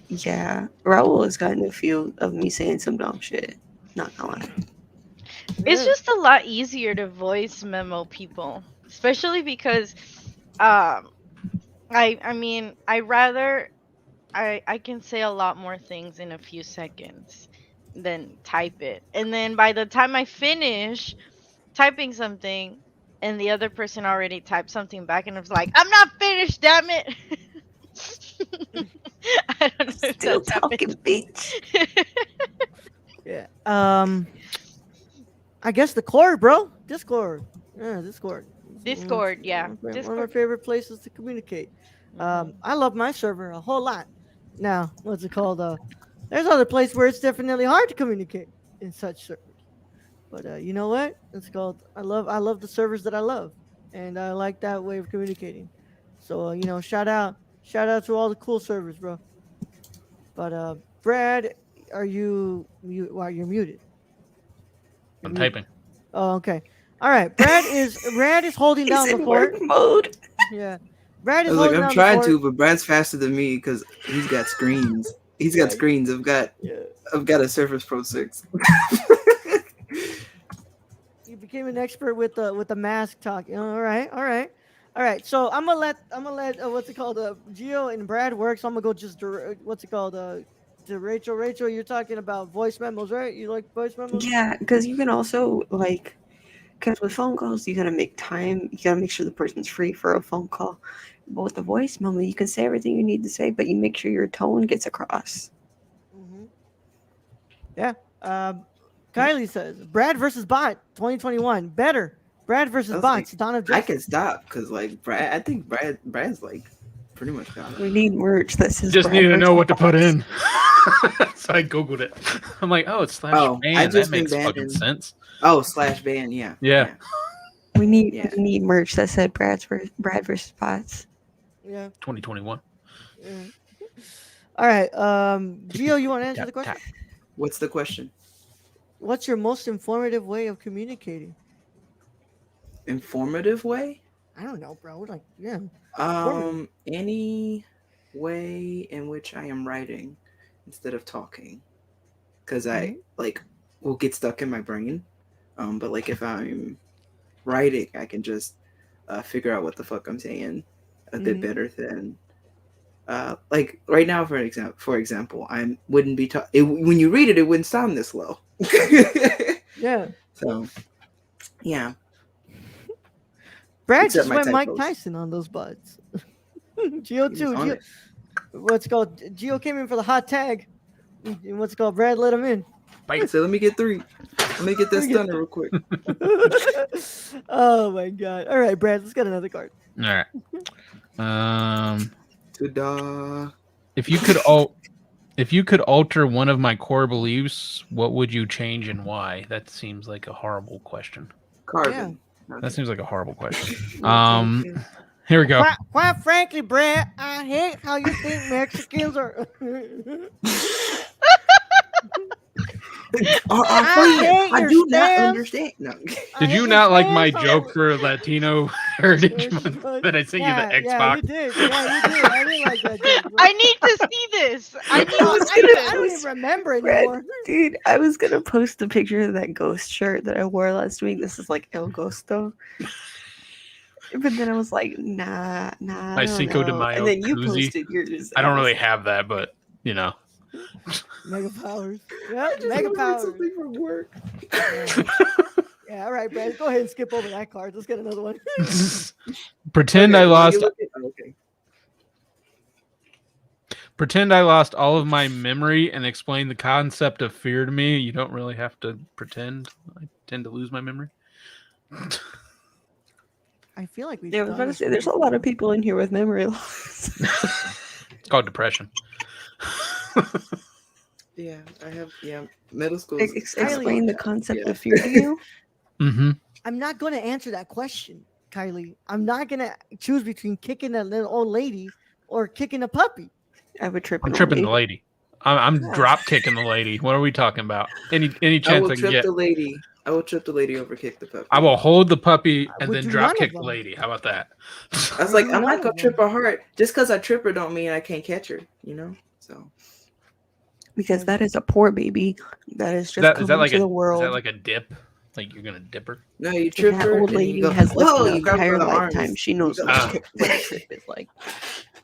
yeah, Raul has gotten a few of me saying some dumb shit. Not gonna lie. It's Yeah. just a lot easier to voice memo people, especially because um I mean, I can say a lot more things in a few seconds than type it. And then by the time I finish typing something and the other person already typed something back and I was like, "I'm not finished, damn it." I don't know if Still that's happened. talking, bitch. Yeah. I guess the cord, bro. Discord. Yeah, Discord. It's Discord, yeah. one of my Discord. favorite places to communicate. Mhm. I love my server a whole lot. Now, what's it called? There's other places where it's definitely hard to communicate in such servers. But you know what? It's called. I love the servers that I love, and I like that way of communicating. So shout out to all the cool servers, bro. But Brad, are you mute? Well, you're muted. You're I'm muted. typing. Oh, okay. All right. Brad is holding He's down the in work fort. mode. Yeah. Brad I is was like, holding I'm down the trying fort. to, but Brad's faster than me because he's got screens. He's got Yeah. screens. Yeah. I've got a Surface Pro 6. You became an expert with the mask talk. All right. All right. All right. So I'm gonna let what's it called? Geo and Brad work. So I'm gonna go just what's it called? To Rachel. Rachel, you're talking about voice memos, right? You like voice memos? Yeah, because you can also like, because with phone calls, you gotta make time. You gotta make sure the person's free for a phone call. But with the voice memo, you can say everything you need to say, but you make sure your tone gets across. Mm-hmm. Yeah. Um, Kylie says Brad versus Bot 2021 better. Brad versus I was like, Bots Dawn of I can Justice. stop because like Brad, I think Brad's like pretty much got it. We need merch that says Just Brad need to know versus what to put Bots. in. So I googled it. I'm like, oh, it's slash Oh, I ban. That just been makes banned fucking in. sense. Oh, slash ban. Yeah. Yeah. Yeah. We need merch that said Brad versus Bots. Yeah. 2021. Yeah. All right. Gio, you want to answer Tap, the question? tap. What's the question? What's your most informative way of communicating? Informative way? I don't know, bro. Like, yeah, informative. Any way in which I am writing instead of talking, because I Mhm. like will get stuck in my brain. But like if I'm writing, I can just figure out what the fuck I'm saying a bit Mhm. better than like right now. For example, I wouldn't be when you read it, it wouldn't sound this low. Yeah. So yeah, Brad except just my went Mike typos. Tyson on those buds. Geo He's too. on Geo, it. what's called Geo came in for the hot tag. And what's called Brad let him in. I Bite. said, let me get 3. Let me get that Let me stunner real quick. Oh my god! All right, Brad, let's get another card. All right. Ta-da. If you could al- if you could alter one of my core beliefs, what would you change and why? That seems like a horrible question. Yeah. Carbon. That Okay. seems like a horrible question. Okay, okay. Here we go. Quite frankly, Brad, I hate how you think Mexicans are. Our I friend, hate I your do not stance. understand. No. I Did hate you your not like my stance joke on. for Latino Heritage Month that I sent you the Yeah, yeah, Xbox? you did. Yeah, you did. I didn't like that joke, bro. I need to see this. I need No, to was I see don't. gonna I this. don't even post remember Brad, anymore. dude, I was gonna post a picture of that ghost shirt that I wore last week. This is like El Ghosto. But then I was like, nah, I My don't Cinco de know. And Mayo then you koozie. posted yours. I And I don't was really like, have that, but you know. Mega powers. I Yep, just mega ordered powers. something from work. Yeah. Yeah. All right, Brad. Go ahead and skip over that card. Let's get another one. Pretend Okay, I the one you lost look at. Okay. pretend I lost all of my memory and explain the concept of fear to me. You don't really have to pretend. I tend to lose my memory. I feel like we've yeah, I was done about to this say, one there's a lot of before. people in here with memory loss. It's called depression. Yeah, I have. Yeah, middle school's. Kylie, Explain the concept Yeah. of fear to you. Mm-hmm. I'm not going to answer that question, Kylie. I'm not going to choose between kicking a little old lady or kicking a puppy. I would trip I'm an old tripping the lady. lady. I'm Yeah. drop kicking the lady. What are we talking about? Any I chance will I can trip get? the lady. I will trip the lady over, kick the puppy. I will hold the puppy I and would then do drop none of kick the them. lady. How about that? I was Would like, do I'm none not of gonna trip them. her hard. Just because I trip her don't mean I can't catch her. You know. So Because Yeah. that is a poor baby that is Is just that coming to the is that world. like a dip? Like you're gonna dip her? no, you And trip that her old and then you lady go, has lived whoa! an You grab her entire by the lifetime. arms. She You knows go. what a trip is like.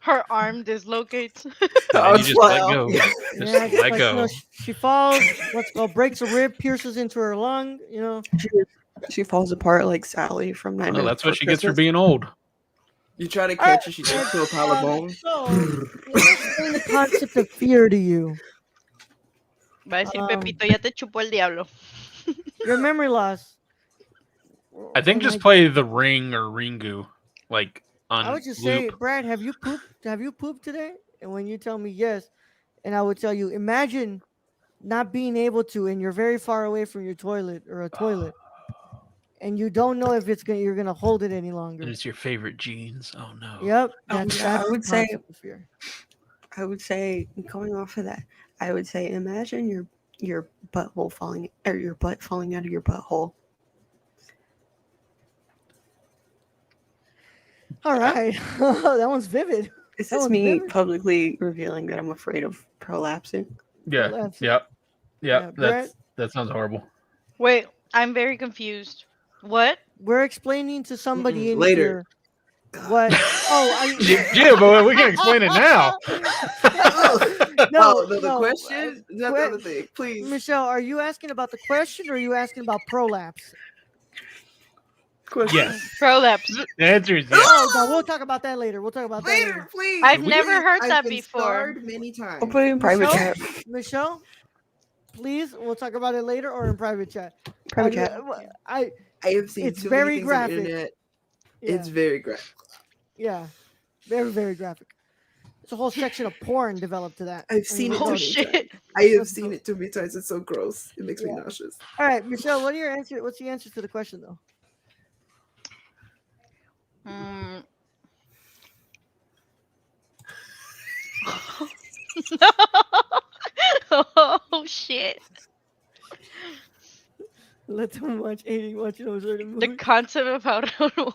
Her arm dislocates. And then I'll you just fly let off. go. Yeah. Just Yeah, just let like, go. she falls, what's called breaks a rib, pierces into her lung, She, she falls apart like Sally from Well, Nightmare that's what Before she gets for Christmas. being old. You try to All right, catch her, she jumps to a pile of bones. so let me explain the concept of fear to you. Va a decir Um, Pepito, ya te chupó el diablo. your memory loss. I think When just play the ring or Ringu like I on would just say, loop. Brad, have you pooped? Have you pooped today? And when you tell me yes, and I would tell you, imagine not being able to, and you're very far away from your toilet or a toilet, and you don't know if you're gonna hold it any And longer. it's your favorite jeans. Oh no. Yep, Yeah, that's I the would say, concept of fear. going off of that, I would say, imagine your butthole falling, or your butt falling out of your butthole. All right, that one's vivid. Is That this one's me vivid. publicly revealing that I'm afraid of prolapsing? Yeah. Prolapse. Yep. Yeah, Yep. Brad, That sounds horrible. Wait, I'm very confused. What? we're explaining to somebody in Later. here what. Oh, are you? Yeah, but we can explain it now. No, Oh, no, the no. question? Is that the other thing? Please. Michelle, are you asking about the question or are you asking about prolapse? Question. Yes. Prolapse. The answer is yes. Oh, no, we'll talk about that later. We'll talk about that Later, later. please. I've We- never heard I've that been before. scarred many I'll times. put it in private Michelle, chat. Michelle, please, we'll talk about it later or in private chat. Private chat. I, I have seen it's too many very things graphic. on the internet. Yeah, It's very graphic. yeah, very, very graphic. It's a whole section of porn developed to that. I've seen it Oh too many shit. times. I have seen it too many times. It's so gross. It makes me Yeah. nauseous. All right, Michelle, what are your answer? What's the answer to the question though? Mm. Oh shit. Let them watch eating, watching a certain The movie. concept of how to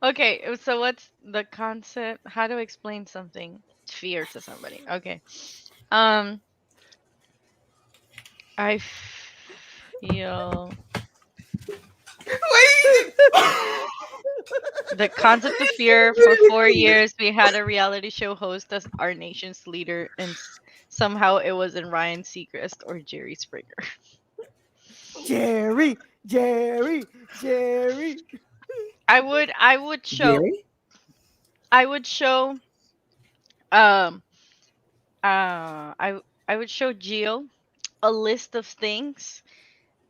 Okay, so what's the concept? How to explain something fear to somebody? Okay. Um, I feel Wait. the concept of fear. For 4 years, we had a reality show host as our nation's leader, and somehow it wasn't Ryan Seacrest or Jerry Springer. Jerry, Jerry, Jerry. I would show, Jerry? I would show, um, I would show Gio a list of things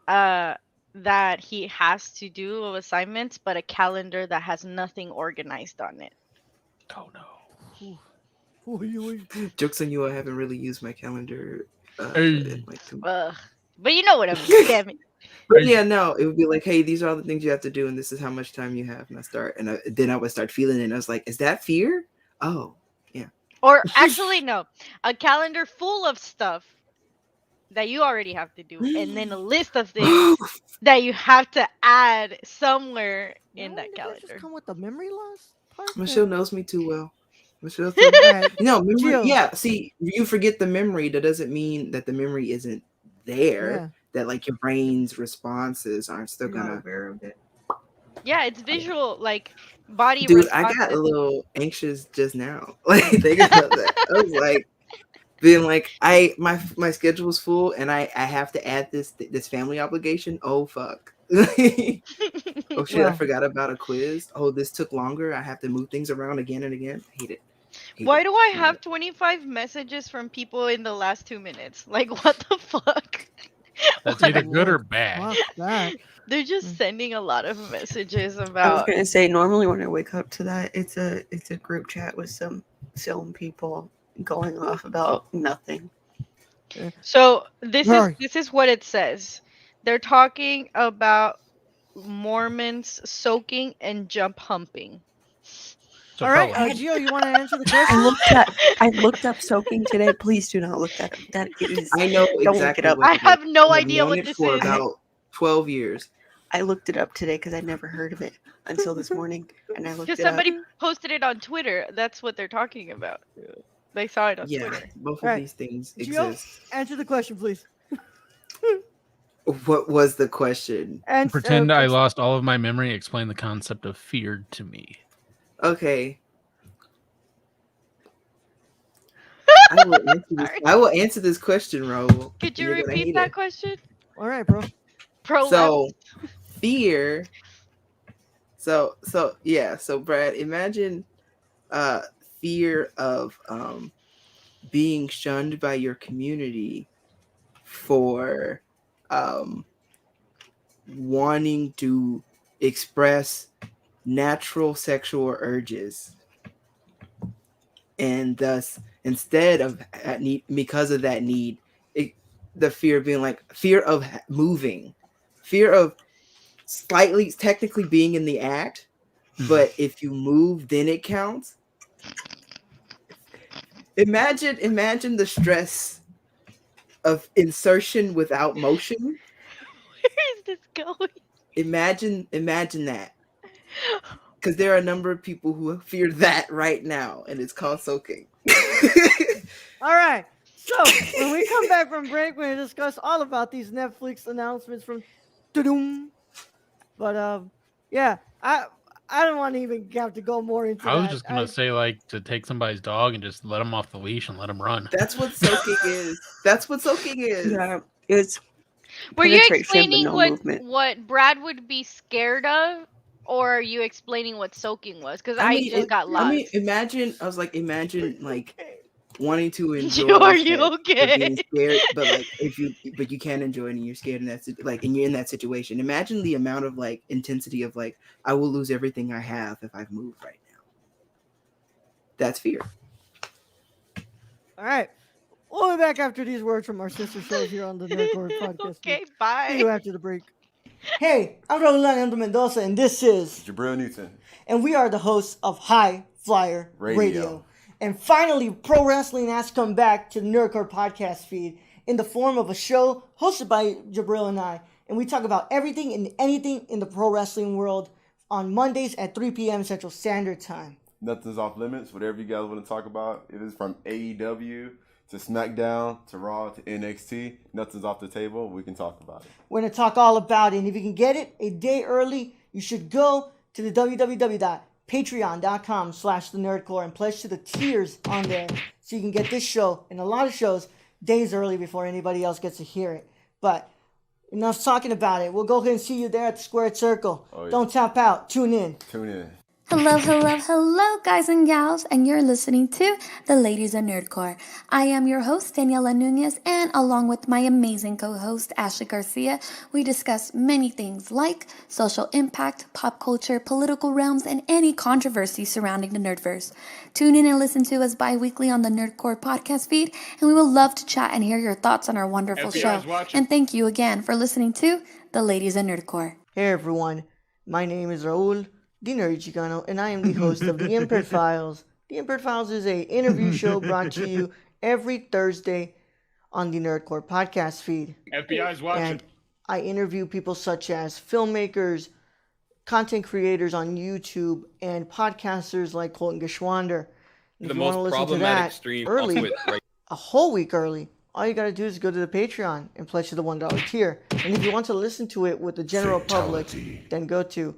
uh that he has to do of assignments, but a calendar that has nothing organized on it. Oh no. Ooh. Ooh. Jokes on you, I haven't really used my calendar Hey. in like 2 Ugh. But you know what I mean, damn it. But yeah, no, it would be like, hey, these are all the things you have to do, and this is how much time you have. And then I would start feeling it. And I was like, is that fear? Oh, yeah. Or actually, no, a calendar full of stuff that you already have to do, and then a list of things that you have to add somewhere in that Did that just calendar. come with the memory loss part? Michelle knows me too well. Michelle told me. All right. No, memory. Gio. Yeah, see, you forget the memory. That doesn't mean that the memory isn't there. Yeah. That like your brain's responses aren't still I'm not gonna. aware of it. Yeah, it's visual, like body Dude, I got a responses. little anxious just now. Like thinking about that. I was like, being like, my schedule's full, and I have to add this family obligation. Oh fuck. Oh shit, I Well. forgot about a quiz. Oh, this took longer. I have to move things around again and again. Hate it. Why do I have 25 messages from people in the last 2 minutes? Like, what the fuck? That's What? either good or bad. Fuck that. They're just sending a lot of messages I was about. gonna say normally when I wake up to that, it's a group chat with some people going off about nothing. So this Rory. is what it says. They're talking about Mormons soaking and jump humping. So All right, Carla, Gio, you want to answer the question? I looked up soaking today. Please do not look that up. That is I know Don't look exactly it up. what I it have is. no I've idea known what it this for is. about 12 years. I looked it up today because I never heard of it until this morning, and I looked Because it up. somebody posted it on Twitter. That's what they're talking about. They saw it on Yeah, Twitter. both of Right. these things Gio, exist. answer the question, please. What was the question? And pretend I lost all of my memory. Explain the concept of fear to me. Okay. I will answer this question, Raul. Could you and you're gonna repeat hate that it. question? All right, bro. Pro So left. fear. So yeah. So Brad, imagine fear of being shunned by your community for wanting to express natural sexual urges, and thus instead of because of that need, the fear of being like fear of moving, fear of slightly technically being in the act, but if you move then it counts. Imagine the stress of insertion without motion. Where is this going? Imagine that, because there are a number of people who fear that right now, and it's called soaking. All right. So when we come back from break, we're gonna discuss all about these Netflix announcements from TUDUM. But yeah, I don't want to even have to go more into I was that. just gonna say, like, to take somebody's dog and just let him off the leash and let him run. That's what soaking is. That's what soaking is. Yeah, it's Were you penetration, but explaining no movement. what Brad would be scared of, or are you explaining what soaking was? Because I just got lost. imagine. I was like, imagine like wanting to enjoy. Are you sex, but being okay? scared, but like but you can't enjoy it, and you're scared, and that's like, and you're in that situation. Imagine the amount of like intensity of like, I will lose everything I have if I move right now. That's fear. All right. We'll be back after these words from our sister shows here on the Nerdcore podcast. Okay, See you bye. after the break. Hey, I'm Rolando Mendoza, and this is Jabril Newton. and we are the hosts of High Flyer Radio. And finally, pro wrestling has come back to the Nerdcore podcast feed in the form of a show hosted by Jabril and I. and we talk about everything and anything in the pro wrestling world on Mondays at 3 p.m. Central Standard Time. Nothing's off limits. Whatever you guys want to talk about, it is from AEW to SmackDown to Raw to NXT. Nothing's off the table. We can talk about it. We're going to talk all about it. And if you can get it a day early, you should go to the www.patreon.com/thenerdcore and pledge to the tiers on there so you can get this show and a lot of shows days early before anybody else gets to hear it. But enough talking about it. We'll go ahead and see you there at the Squared Circle. Oh, yeah. Don't tap out. Tune in. Tune in. Hello, guys and gals, and you're listening to The Ladies of Nerdcore. I am your host, Daniela Nunez, and along with my amazing co-host, Ashley Garcia, we discuss many things like social impact, pop culture, political realms, and any controversy surrounding the Nerdverse. Tune in and listen to us bi-weekly on the Nerdcore podcast feed, and we would love to chat and hear your thoughts on our wonderful show. And thank you again for listening to The Ladies of Nerdcore. Hey everyone, my name is Raul, the Nerdy Chicano, and I am the host of The Impaired Files. The Impaired Files is a interview show brought to you every Thursday on the Nerdcore podcast feed. FBI's watching. And I interview people such as filmmakers, content creators on YouTube, and podcasters like Colton Geschwander. If The you want to most listen to problematic that stream early, with, right? a whole week early, all you got to do is go to the Patreon and pledge to the $1 tier. And if you want to listen to it with the general public, then go to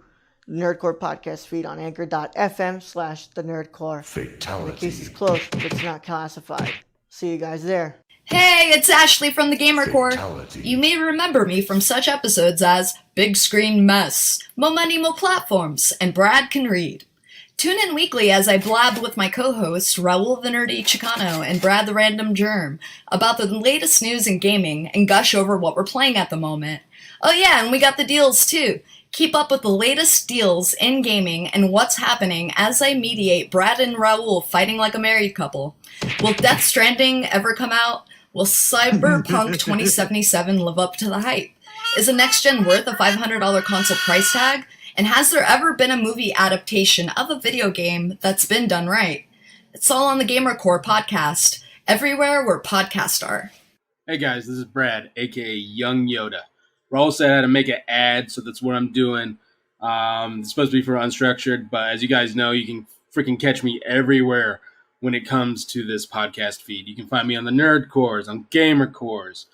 Nerdcore podcast feed on anchor.fm/the Nerdcore. And the case is closed, but it's not classified. See you guys there. Hey, it's Ashley from the Gamer Corps. You may remember me from such episodes as Big Screen Mess, Mo Money Mo Platforms, and Brad Can Read. Tune in weekly as I blab with my co-hosts Raul the Nerdy Chicano and Brad the Random Germ about the latest news in gaming and gush over what we're playing at the moment. Oh yeah, and we got the deals too. Keep up with the latest deals in gaming and what's happening as I mediate Brad and Raul fighting like a married couple. Will Death Stranding ever come out? Will Cyberpunk 2077 live up to the hype? Is a next-gen worth a $500 console price tag? And has there ever been a movie adaptation of a video game that's been done right? It's all on the Gamer Corps podcast, everywhere where podcasts are. Hey guys, this is Brad, aka Young Yoda. Raul said I had to make an ad, so that's what I'm doing. It's supposed to be for Unstructured, but as you guys know, you can freaking catch me everywhere when it comes to this podcast feed. You can find me on the Nerd Cores, on Gamer Cores,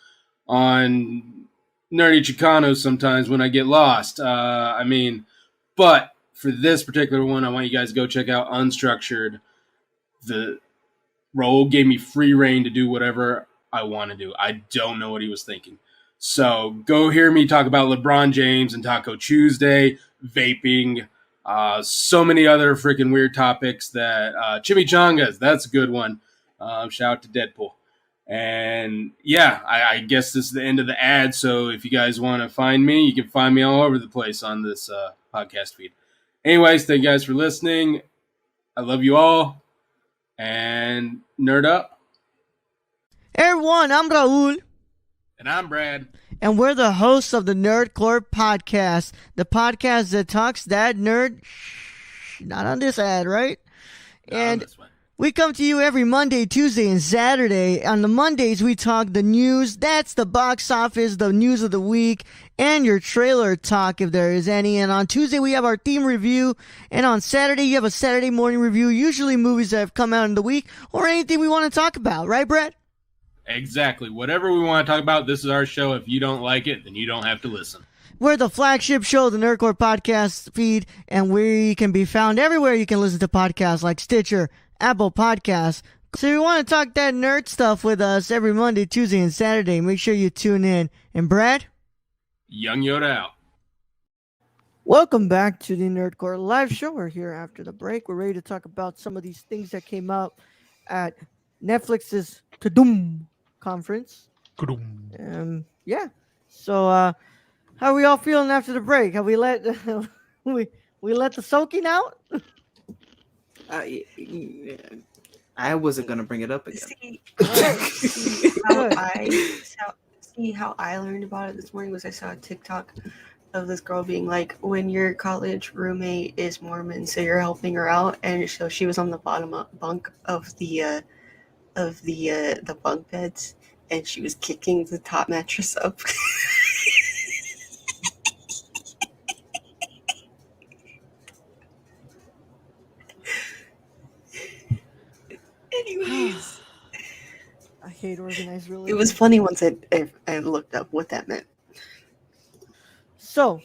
on Nerdy Chicanos sometimes when I get lost. But for this particular one, I want you guys to go check out Unstructured. The Raul gave me free reign to do whatever I want to do. I don't know what he was thinking. So go hear me talk about LeBron James and Taco Tuesday, vaping, so many other freaking weird topics that chimichangas, that's a good one. Shout out to Deadpool. And yeah, I guess this is the end of the ad. So if you guys want to find me, you can find me all over the place on this podcast feed. Anyways, thank you guys for listening. I love you all. And nerd up. Hey everyone, I'm Raul. And I'm Brad. And we're the hosts of the Nerdcore podcast. The podcast that talks that nerd. Not on this ad, right? And we come to you every Monday, Tuesday, and Saturday. On the Mondays, we talk the news. That's the box office, the news of the week, and your trailer talk if there is any. And on Tuesday, we have our theme review. And on Saturday, you have a Saturday morning review, usually movies that have come out in the week or anything we want to talk about. Right, Brett? Exactly. Whatever we want to talk about, this is our show. If you don't like it, then you don't have to listen. We're the flagship show of the Nerdcore podcast feed, and we can be found everywhere you can listen to podcasts like Stitcher, Apple Podcasts. So if you want to talk that nerd stuff with us every Monday, Tuesday, and Saturday, make sure you tune in. And Brad? Young Yoda out. Welcome back to the Nerdcore live show. We're here after the break. We're ready to talk about some of these things that came out at Netflix's TUDUM conference. Yeah. So how are we all feeling after the break? Have we let we let the soaking out? I wasn't gonna bring it up again. See how I learned about it this morning was I saw a TikTok of this girl being like, when your college roommate is Mormon, so you're helping her out, and so she was on the bottom bunk of the bunk beds, and she was kicking the top mattress up. hate organized It religion. was funny once I looked up what that meant. So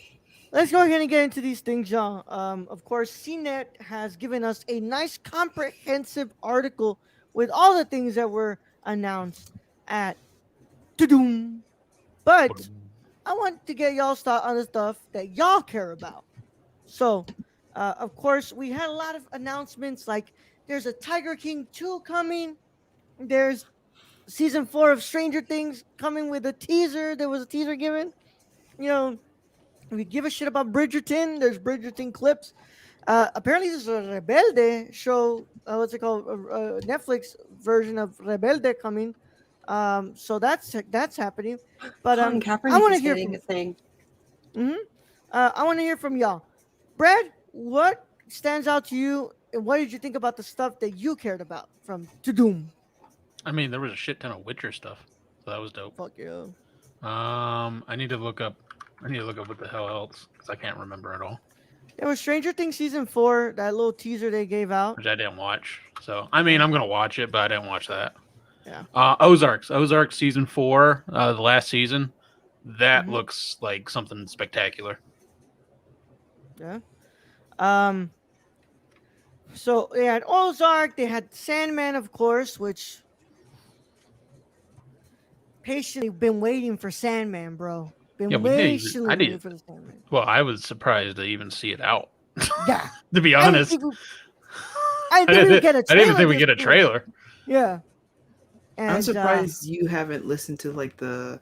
let's go ahead and get into these things, y'all. Of course, CNET has given us a nice comprehensive article with all the things that were announced at TUDUM. But I want to get y'all's thought on the stuff that y'all care about. So, of course, we had a lot of announcements like there's a Tiger King 2 coming. There's season 4 of Stranger Things coming with a teaser. There was a teaser given. You know, if you give a shit about Bridgerton, there's Bridgerton clips. Apparently, there's a Rebelde show. What's it called? A Netflix version of Rebelde coming. So that's happening. But Colin I Kaepernick want to is hear getting from. a thing. I want to hear from y'all. Brad, what stands out to you, and what did you think about the stuff that you cared about from To Doom? I mean, there was a shit ton of Witcher stuff, so that was dope. Fuck yeah. I need to look up. What the hell else because I can't remember at all, There was Stranger Things season 4, that little teaser they gave out. which I didn't watch. So I mean, I'm gonna watch it, but I didn't watch that. Yeah. Ozark season 4, the last season. That Mhm. looks like something spectacular. Yeah. Um. So they had Ozark, they had Sandman, of course, which patiently been waiting for Sandman, bro. Yeah, Been we did. patiently I waiting did. for the Sandman. Well, I was surprised to even see it out. Yeah. To be I didn't honest, think we would get a I didn't even trailer think we this get a soon. trailer. Yeah. I'm And surprised you haven't listened to like the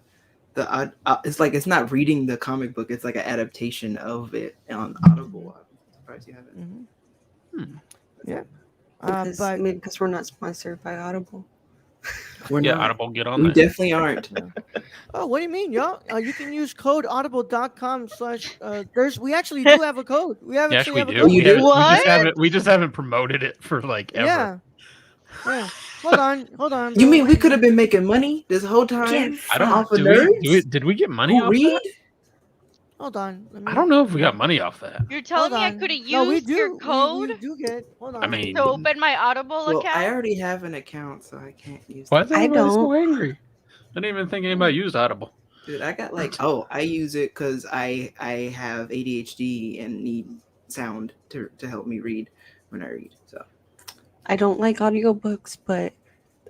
it's like it's not reading the comic book, it's like an adaptation of it on Audible. I'm surprised you haven't. yeah. Because we're not sponsored by Audible. We're Yeah, not. Audible, get on We that. definitely aren't. Oh, what do you mean, y'all? You can use code audible.com slash we actually do have a code. We have Yes, actually we have a do. code. you We, haven't, do? we just haven't promoted it for like ever. Yeah. Yeah. Hold on, You bro. mean we could have been making money this whole time I don't. off of Did we? nerds Did we get money who off read? that? Hold on. Let me I don't know if we got money off that. You're hold telling me I on. could have No, we used your do. code We do get. Hold on. I mean, to open my Audible Well, account? I already have an account, so I can't use why it. is I everybody so don't. angry? I didn't even think anybody used Audible. Dude, I got like I use it because I have ADHD and need sound to help me read when I read. So I don't like audiobooks, but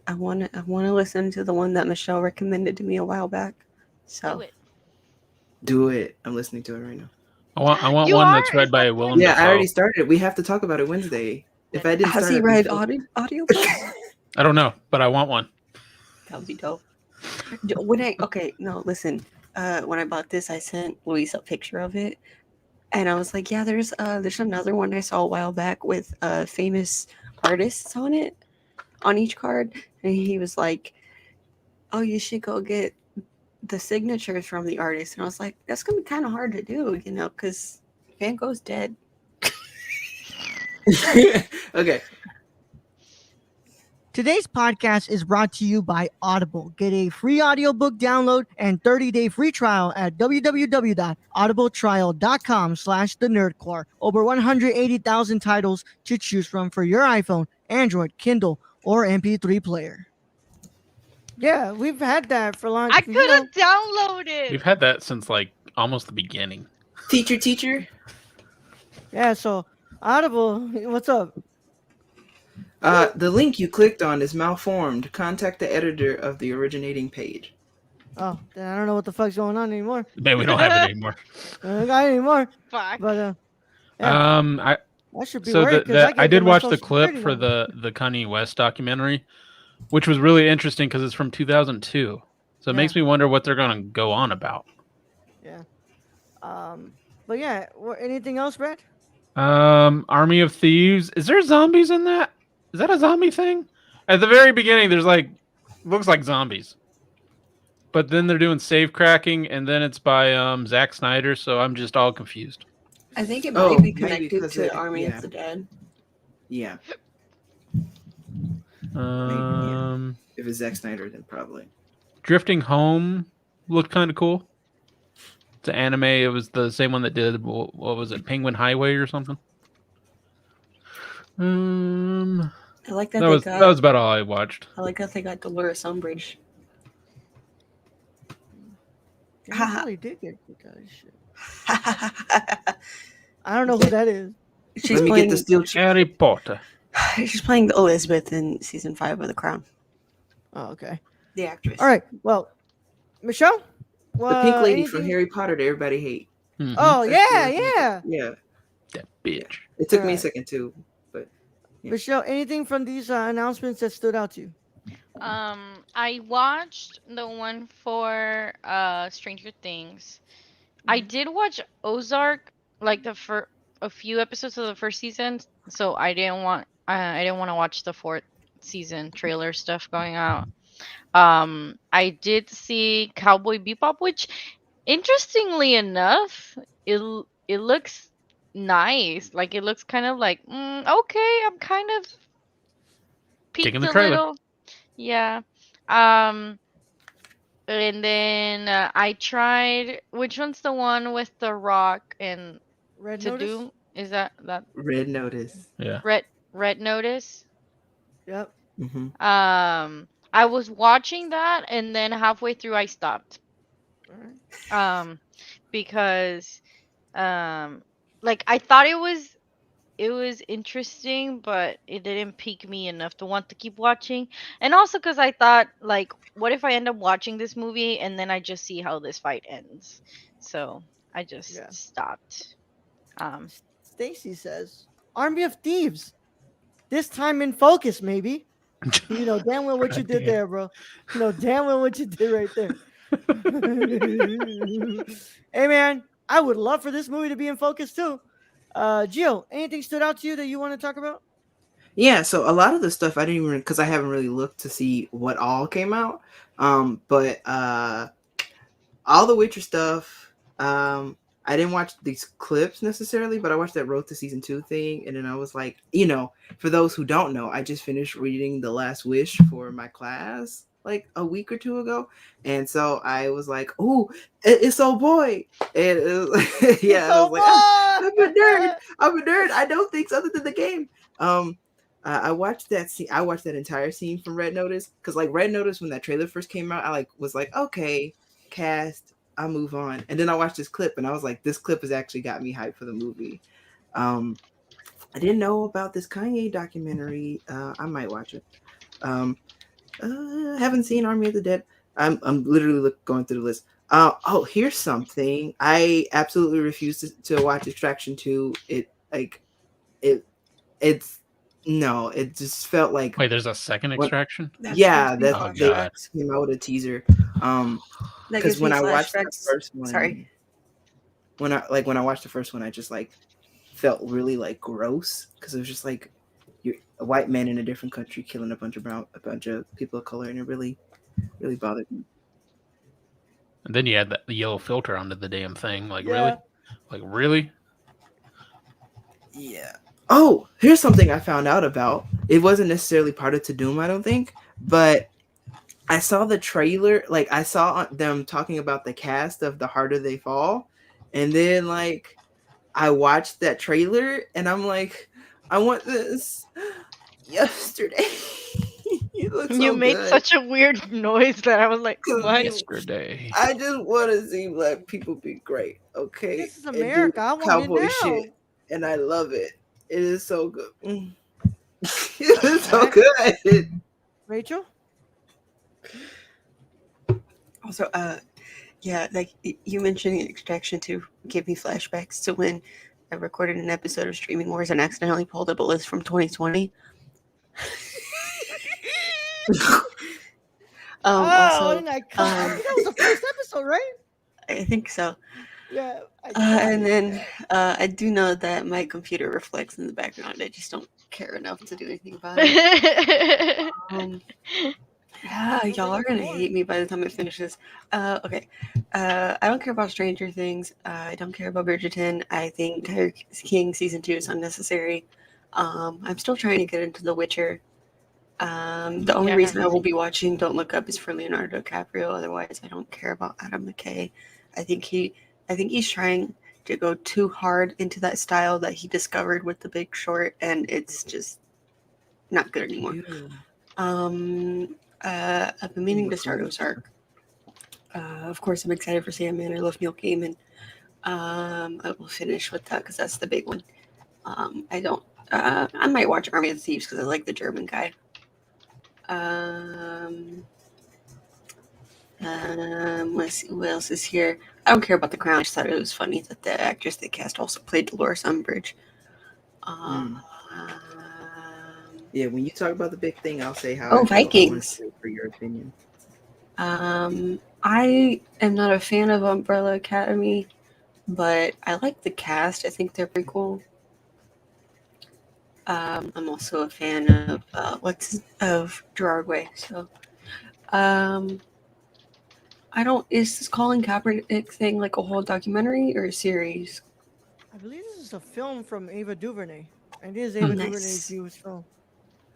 I wanna listen to the one that Michelle recommended to me a while back. So Do it. do it. I'm listening to it right now. I want You one are? that's read Is by that the Willem one- Yeah, I already Dafoe. started. We have to talk about it Wednesday. If I didn't has start he it read before- audiobooks? I don't know, but I want one. That would be dope. Listen. When I bought this, I sent Luis a picture of it, and I was like, "Yeah, there's another one I saw a while back with famous artists on it, on each card," and he was like, "Oh, you should go get the signatures from the artist," and I was like, "That's gonna be kind of hard to do, because Van Gogh's dead." Okay. Today's podcast is brought to you by Audible. Get a free audiobook download and 30-day free trial at www.audibletrial.com/thenerdcore. Over 180,000 titles to choose from for your iPhone, Android, Kindle, or MP3 player. Yeah, we've had that for long. I could have downloaded. We've had that since like almost the beginning. Teacher. Yeah, so Audible, what's up? The link you clicked on is malformed. Contact the editor of the originating page. Oh, then I don't know what the fuck's going on anymore. Man, we don't have it anymore. I don't got it anymore. Fuck. But yeah, I should be worried because I did watch the clip Security for number. the Kanye West documentary, which was really interesting because it's from 2002. So it Yeah. makes me wonder what they're gonna go on about. Yeah. But yeah, anything else, Brad? Army of Thieves. Is there zombies in that? Is that a zombie thing? At the very beginning, there's looks like zombies. But then they're doing safe cracking, and then it's by Zack Snyder, so I'm just all confused. I think it Oh, might be maybe connected because to Army yeah. of the Dead. Yeah. If it's Zack Snyder, then probably. Drifting Home looked kind of cool. It's an anime. It was the same one that did, what was it, Penguin Highway or something? I like that That they was got. that was about all I watched. I like that they got Dolores Umbridge. They Haha. really did get good guys. Shit. I don't know who that is. She's Let me playing. get the steel chair. Harry Potter. She's playing Elizabeth in season 5 of The Crown. Oh, okay. The actress. All right. Well, Michelle. The pink lady from anything- Harry Potter that everybody hate. Mhm. Oh That's yeah, the- yeah. Yeah. That bitch. It took me a Alright. second too. But Yeah. Michelle, anything from these announcements that stood out to you? I watched the one for Stranger Things. I did watch Ozark, like a few episodes of the first season, so I didn't want to watch the fourth season trailer stuff going out. I did see Cowboy Bebop, which interestingly enough, it looks nice. Like it looks kind of like okay, I'm kind of Digging peaked the a trailer. little. Yeah. Um, and then I tried. Which one's the one with The Rock and Red To Notice. Do? Is that Red Notice. Yeah. Red Notice? Yep. Mm-hmm. I was watching that, and then halfway through I stopped. All right. Because like I thought it was interesting, but it didn't pique me enough to want to keep watching. And also because I thought, like, what if I end up watching this movie and then I just see how this fight ends? So I just Yeah. stopped. Stacy says, "Army of Thieves. This time in focus, maybe." You know damn well what you did Goddamn. there, bro. You know damn well what you did right there. Hey man, I would love for this movie to be in focus too. Gio, anything stood out to you that you want to talk about? Yeah, so a lot of the stuff I didn't even because I haven't really looked to see what all came out. But all the Witcher stuff. I didn't watch these clips necessarily, but I watched that Road to Season 2 thing, and then I was like, for those who don't know, I just finished reading The Last Wish for my class like a week or two ago, and so I was like, "Oh, it's old boy," and it was, yeah, I was like, I'm a nerd. I'm a nerd. I know things other than the game. I watched that scene. I watched that entire scene from Red Notice because, like, Red Notice when that trailer first came out, I was like, okay, cast. I'll move on. And then I watched this clip, and I was like, this clip has actually got me hyped for the movie. I didn't know about this Kanye documentary. I might watch it. Haven't seen Army of the Dead. I'm literally going through the list. Here's something. I absolutely refuse to watch Extraction 2. It just felt like Wait, there's a second Extraction? That yeah, gives me Oh, they God. came out with a teaser. That Because gives me when I watched the flashbacks. first one, Sorry. when I watched the first one, I just like felt really like gross because it was just like you're a white man in a different country killing a bunch of people of color, and it really bothered me. And then you add the yellow filter onto the damn thing. Like, Yeah. really? Like, really? Yeah. Oh, here's something I found out about. It wasn't necessarily part of TUDUM, I don't think, but I saw the trailer. Like, I saw them talking about the cast of The Harder They Fall, and then like I watched that trailer, and I'm like, I want this yesterday. You look so You made good. such a weird noise that I was like, what? Yesterday. I just want to see black people be great, okay? This is And do America. I want it cowboy now. shit, and I love it. It is so good. It is so Alright. good. Rachel? Also, yeah, like you mentioning Extraction 2 gave me flashbacks to when I recorded an episode of Streaming Wars and accidentally pulled up a list from 2020. Also, and I think that was the first episode, right? I think so. Yeah. And then I do know that my computer reflects in the background. I just don't care enough to do anything about it. Yeah, y'all are gonna hate me by the time I finish this. Okay. I don't care about Stranger Things. I don't care about Bridgerton. I think Tiger King season 2 is unnecessary. I'm still trying to get into The Witcher. The only Yeah, I reason I haven't will be watching Don't Look Up is for Leonardo DiCaprio. Otherwise, I don't care about Adam McKay. I think he's trying to go too hard into that style that he discovered with The Big Short, and it's just not good anymore. Ew. I've been meaning to start Ozark. Of course, I'm excited for Sandman. I love Neil Gaiman. I will finish with that because that's the big one. I don't. I might watch Army of Thieves because I like the German guy. Let's see what else is here. I don't care about The Crown. I just thought it was funny that the actress they cast also played Dolores Umbridge. Yeah, when you talk about the big thing, I'll say how. Oh, I feel. I Vikings. want to hear for your opinion. I am not a fan of Umbrella Academy, but I like the cast. I think they're pretty cool. I'm also a fan of Gerard Way. So, I don't. Is this Colin Kaepernick thing like a whole documentary or a series? I believe this is a film from Ava DuVernay. And it is Ava Nice. DuVernay's newest film.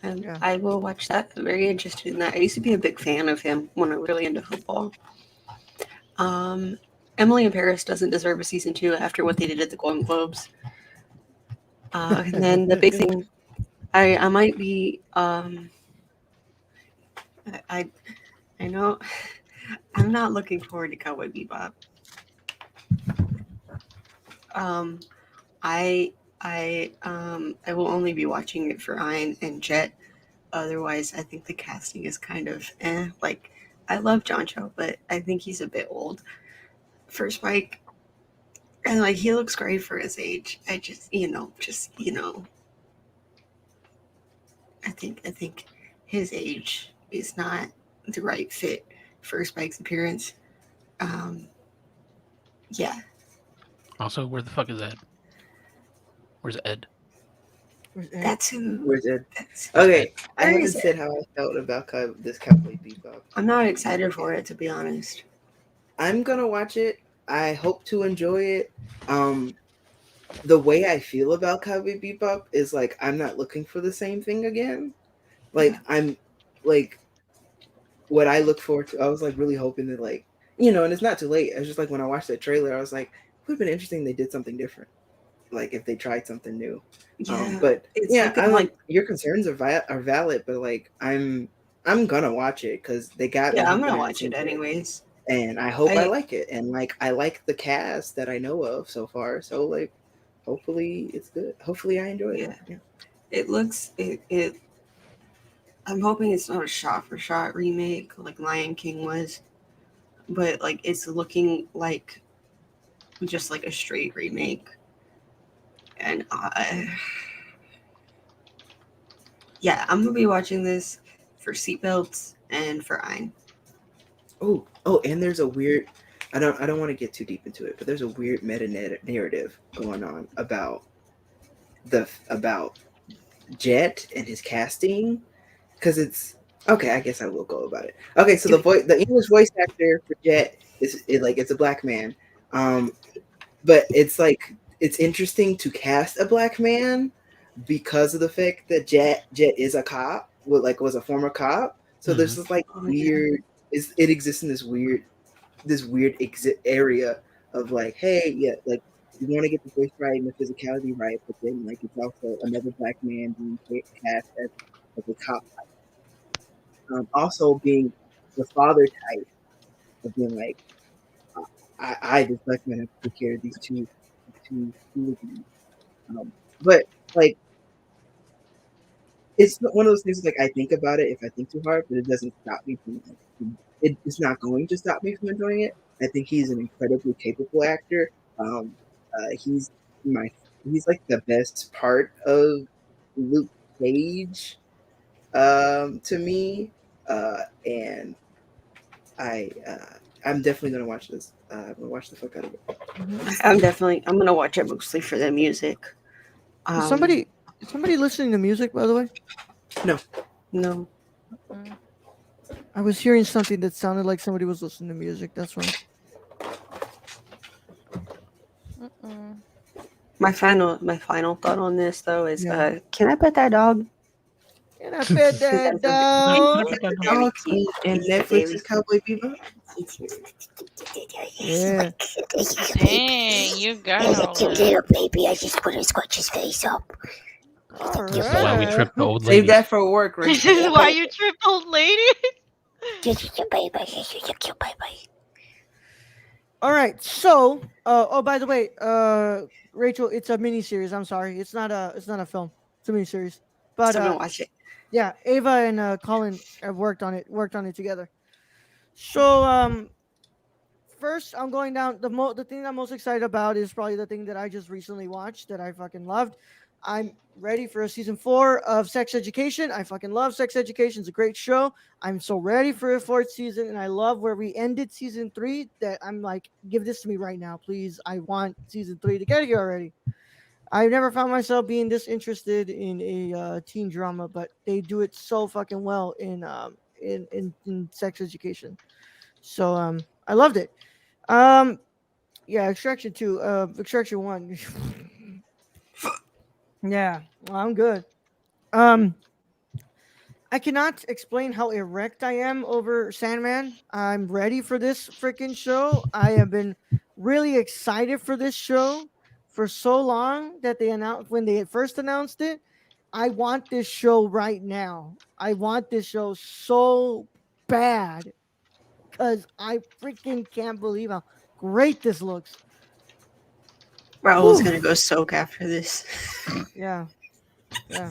And Yeah. I will watch that. I'm very interested in that. I used to be a big fan of him when I was really into football. Emily in Paris doesn't deserve a season 2 after what they did at the Golden Globes. And then the big thing, I might be. I know. I'm not looking forward to Cowboy Bebop. I will only be watching it for Ein and Jet. Otherwise, I think the casting is kind of like, I love John Cho, but I think he's a bit old for Spike. And like, he looks great for his age. I just I think his age is not the right fit for Spike's appearance. Yeah. Also, where the fuck is Ed? Where's Ed? That's who. Where's Ed? That's, Okay, I Where haven't is said how I felt about this Cowboy Bebop. I'm not excited for it, to be honest. I'm gonna watch it. I hope to enjoy it. The way I feel about Cowboy Bebop is like, I'm not looking for the same thing again. Like, I'm like, what I look forward to. I was like really hoping that, like, and it's not too late. I was just like, when I watched that trailer, I was like, it would have been interesting. They did something different. Like, if they tried something new. Yeah, but it's yeah, like I'm like, your concerns are valid, but like, I'm gonna watch it because they got me. Yeah, I'm gonna watch it anyways. And I hope I like it. And like, I like the cast that I know of so far. So like, hopefully it's good. Hopefully I enjoy it. Yeah. It looks it. I'm hoping it's not a shot-for-shot remake like Lion King was, but like it's looking like just like a straight remake. And yeah, I'm gonna be watching this for seatbelts and for Ein. Oh, and there's a weird. I don't want to get too deep into it, but there's a weird meta narrative going on about Jet and his casting, because it's okay. I guess I will go about it. Okay, so the English voice actor for Jet it's a black man, but it's like, it's interesting to cast a black man because of the fact that Jet is a cop, was a former cop. So there's this like weird. It exists in this weird area of like, hey, yeah, like, you want to get the voice right and the physicality right, but then like, it's also another black man being cast as a cop. Also being the father type of being like, I this black man have to take care of these two hooligans. But like, it's one of those things, like, I think about it if I think too hard, but it doesn't stop me from it's not going to stop me from enjoying it. I think he's an incredibly capable actor. He's like the best part of Luke Cage, to me. And I'm definitely gonna watch this. I'm gonna watch the fuck out of it. I'm gonna watch it mostly for the music. Somebody listening to music, by the way? No. I was hearing something that sounded like somebody was listening to music. That's why. My final thought on this though is, can I pet that dog? Can I pet that dog? Very cute. And Netflix is Cowboy Bebop. Yeah. Dang, you got all cute that. little baby. I just put a scratch his face up. All This is why we right. trip the old Save ladies. that for work, This Rachel. is why you trip old lady. All right. So, oh, by the way, Rachel, it's a mini series. I'm sorry, it's not a film. It's a mini series. But Still gonna watch it. yeah, Ava and Colin have worked on it together. So, first, I'm going down the thing I'm most excited about is probably the thing that I just recently watched that I fucking loved. I'm ready for a season 4 of Sex Education. I fucking love Sex Education. It's a great show. I'm so ready for a fourth season, and I love where we ended season 3. That I'm like, give this to me right now, please. I want season 3 to get here already. I've never found myself being this interested in a teen drama, but they do it so fucking well in Sex Education. So I loved it. Um, yeah, Extraction 2, Extraction 1. Yeah, I'm good. Um, I cannot explain how erect I am over Sandman. I'm ready for this freaking show. I have been really excited for this show for so long that they announced when they first announced it. I want this show right now. I want this show so bad because I freaking can't believe how great this looks. Raul's Whew. gonna go soak after this. Yeah, yeah.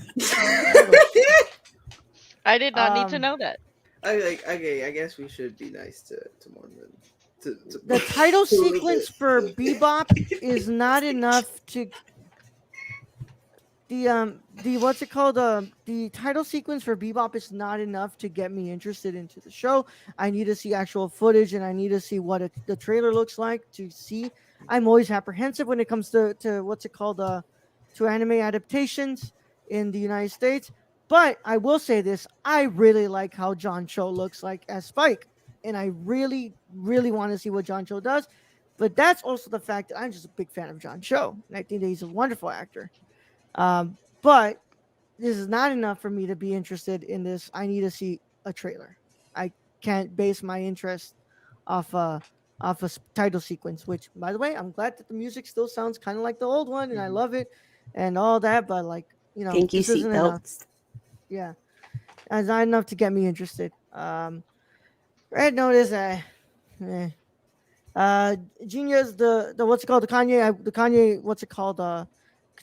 I did not need to know that. Okay, I guess we should be nice to Mormon. The title to a little sequence bit. for Bebop is not enough to the what's it called, the title sequence for Bebop is not enough to get me interested into the show. I need to see actual footage, and I need to see what the trailer looks like to see. I'm always apprehensive when it comes to what's it called, to anime adaptations in the United States. But I will say this: I really like how John Cho looks like as Spike, and I really, really want to see what John Cho does. But that's also the fact that I'm just a big fan of John Cho, and I think that he's a wonderful actor. But this is not enough for me to be interested in this. I need to see a trailer. I can't base my interest off a title sequence. Which, by the way, I'm glad that the music still sounds kind of like the old one, and I love it, and all that. But like, Thank you, this isn't enough. seatbelts. Yeah, it's not enough to get me interested. Red Notice, eh. Genius, the what's it called, the Kanye, what's it called,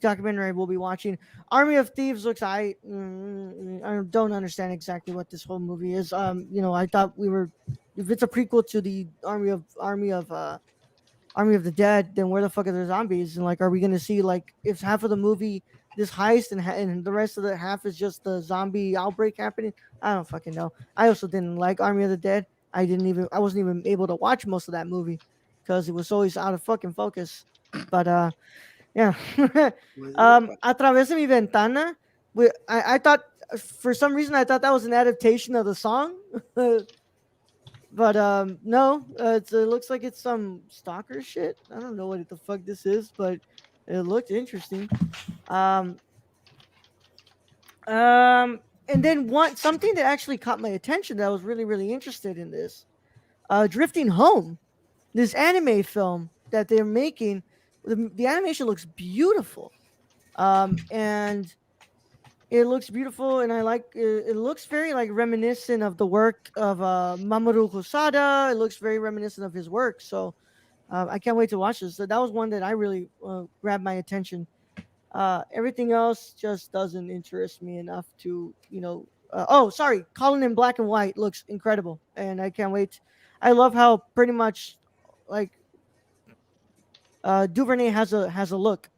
documentary we'll be watching. Army of Thieves looks, I don't understand exactly what this whole movie is. I thought we were, if it's a prequel to the Army of the Dead, then where the fuck are the zombies? And like, are we gonna see, like, if half of the movie this heist and the rest of the half is just the zombie outbreak happening? I don't fucking know. I also didn't like Army of the Dead. I wasn't even able to watch most of that movie because it was always out of fucking focus. But yeah. A través de mi ventana. I thought, for some reason, I thought that was an adaptation of the song. But no, it looks like it's some stalker shit. I don't know what the fuck this is, but it looked interesting. Um, and then something that actually caught my attention that I was really really interested in this, Drifting Home, this anime film that they're making. The animation looks beautiful, and it looks beautiful, and I like it. It looks very like reminiscent of the work of Mamoru Hosada. It looks very reminiscent of his work. So I can't wait to watch this. So that was one that I really grabbed my attention. Everything else just doesn't interest me enough to, oh, sorry, Colin in Black and White looks incredible, and I can't wait. I love how pretty much like Duvernay has a look.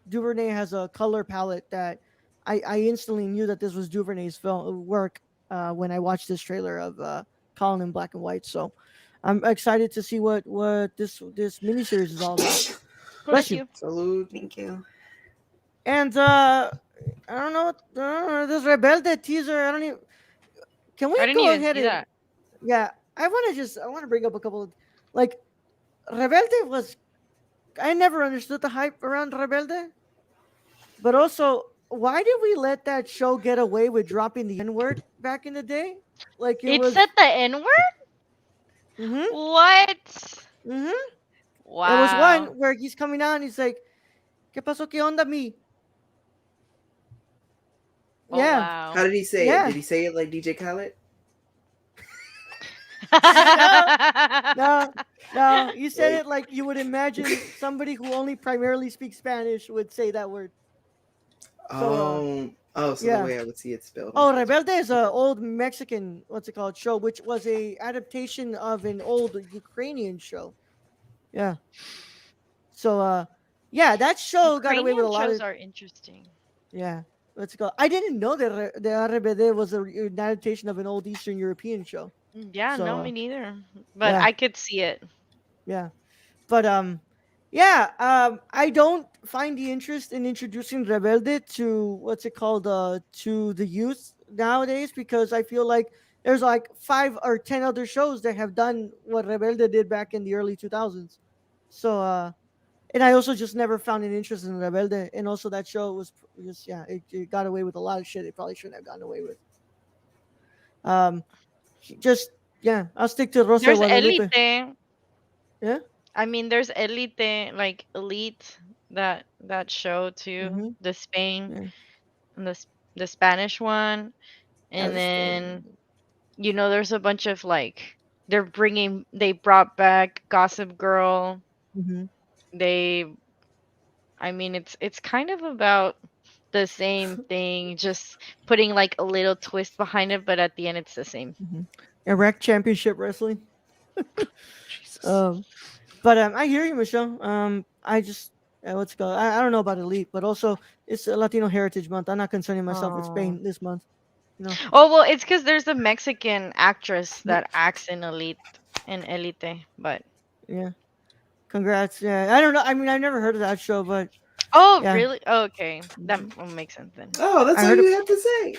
Duvernay has a color palette that I instantly knew that this was Duvernay's film work when I watched this trailer of Colin in Black and White. So I'm excited to see what this miniseries is all about. Bless you. Salute. Thank you. And I don't know, this Rebelde teaser. I don't even. Can we I didn't go even ahead see and that. yeah? I want to bring up a couple of, like, Rebelde was. I never understood the hype around Rebelde. But also, why did we let that show get away with dropping the N word back in the day? Like it It was. said the N word? Mm-hmm. What? Mm-hmm. There was Wow. one where he's coming out and he's like, "¿Qué pasó? ¿Qué onda, mi?" Oh Yeah. wow. How did he say Yeah. it? Did he say it like DJ Khaled? No, no. You said it like you would imagine somebody who only primarily speaks Spanish would say that word. So, So the yeah. way I would see it spelled. Oh, Rebelde is a old Mexican, what's it called, show, which was a adaptation of an old Ukrainian show. Yeah. So, yeah, that show got away with a Ukrainian lot shows of. are interesting. Yeah. Let's go. I didn't know that the Rebelde was an adaptation of an old Eastern European show. Yeah, So, no, me neither. But yeah, I could see it. yeah. But yeah, I don't find the interest in introducing Rebelde to what's it called to the youth nowadays, because I feel like there's like 5 or 10 other shows that have done what Rebelde did back in the early 2000s. So and I also just never found an interest in Rebelde, and also that show was just, yeah, it got away with a lot of shit it probably shouldn't have gotten away with. Um, just, yeah, I'll stick to Rosa de There's Guadalupe. Elite. Yeah. I mean, there's Elite, like Elite, that show too. Mm-hmm. The Spain Yeah. and the Spanish one, and then there's a bunch of like they brought back Gossip Girl. Mm-hmm. They, I mean, it's kind of about the same thing, just putting like a little twist behind it, but at the end it's the same. Mm-hmm. Iraq Championship Wrestling. Jesus. But I hear you, Michelle. I just what's it called? I don't know about Elite, but also it's a Latino Heritage Month. I'm not concerning myself with Oh. Spain this month. Oh well, it's because there's a Mexican actress Yeah. that acts in Elite, but Yeah. Congrats. Yeah. I don't know. I mean, I've never heard of that show, but oh yeah. really? Oh, okay, that will make sense then. Oh, that's I all heard you had to say.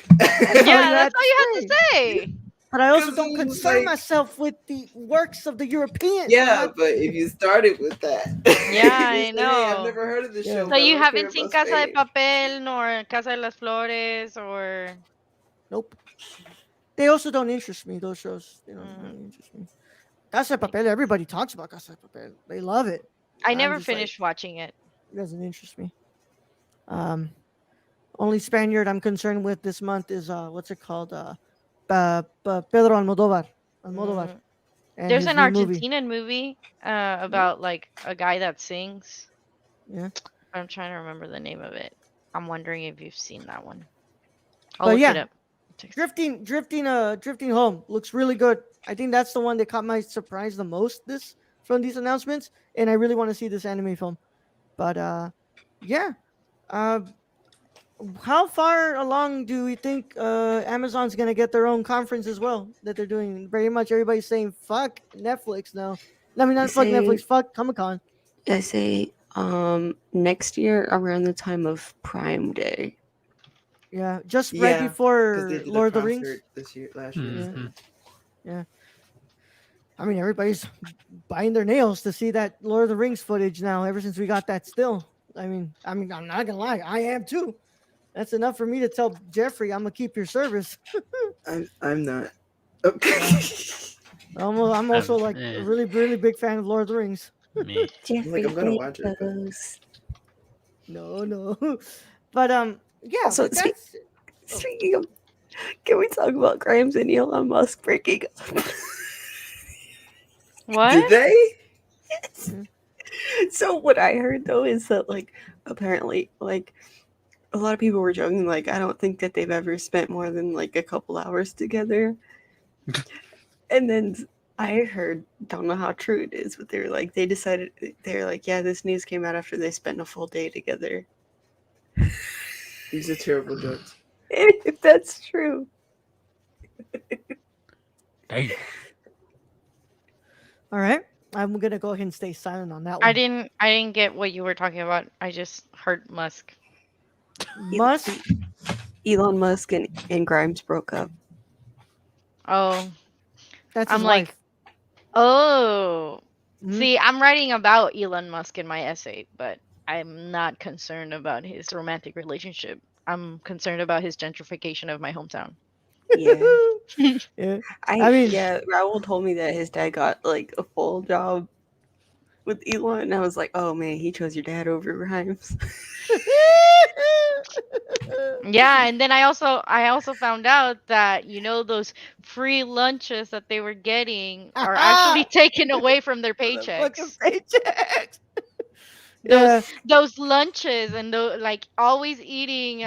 Yeah, that's all you have to say. But I also 'Cause don't it was concern like- myself with the works of the Europeans. Yeah, man. but if you started with that, Yeah, I Hey, I've know. never heard of this Yeah. show. So but I you don't care haven't seen about Casa de Spain. Papel nor Casa de las Flores or Nope. They also don't interest me. Those shows, they don't really interest me. Casa de Papel. Everybody talks about Casa de Papel. They love it. I I'm never just like, finished watching it. it doesn't interest me. Only Spaniard I'm concerned with this month is what's it called? Pedro Almodovar. Mm. And There's his an new movie. Argentinian movie about like a guy that sings. Yeah. I'm trying to remember the name of it. I'm wondering if you've seen that one. I'll But look yeah, it up. drifting home looks really good. I think that's the one that caught my surprise the most from these announcements, and I really want to see this anime film. But yeah. How far along do we think Amazon's gonna get their own conference as well that they're doing? Very much everybody's saying fuck Netflix now. I mean, not fuck Netflix, fuck Comic Con. I say next year around the time of Prime Day. Yeah, just right Yeah, 'cause before they did a Lord of the Rings. concert last year. Mhm. Yeah. I mean, everybody's biting their nails to see that Lord of the Rings footage now. Ever since we got that still, I mean, I'm not gonna lie, I am too. That's enough for me to tell Jeffrey I'm gonna keep your service. I'm not. Okay. I'm also like eh. a really, really big fan of Lord of the Rings. Me. Jeffrey, I'm gonna watch it, but- goes. No. But yeah. Also, but that's Speaking of, can we talk about Grimes and Elon Musk breaking up? What? Did they? Yes. So what I heard though is that like apparently like a lot of people were joking like I don't think that they've ever spent more than like a couple hours together. And then I heard, don't know how true it is, but they were like yeah, this news came out after they spent a full day together. These are terrible jokes. If that's true. Dang. all right. I'm gonna go ahead and stay silent on that one. I didn't get what you were talking about. I just heard Musk. Musk. Elon Musk and Grimes broke up. Oh, That's I'm his like, wife. oh. Mhm. See, I'm writing about Elon Musk in my essay, but I'm not concerned about his romantic relationship. I'm concerned about his gentrification of my hometown. Yeah. Yeah. I mean- yeah, Raul told me that his dad got like a full job with Elon, and I was like, oh man, he chose your dad over Grimes. Yeah, and then I also found out that those free lunches that they were getting are actually taken away from their For the fucking paychecks. paychecks. those Yeah, those lunches and like always eating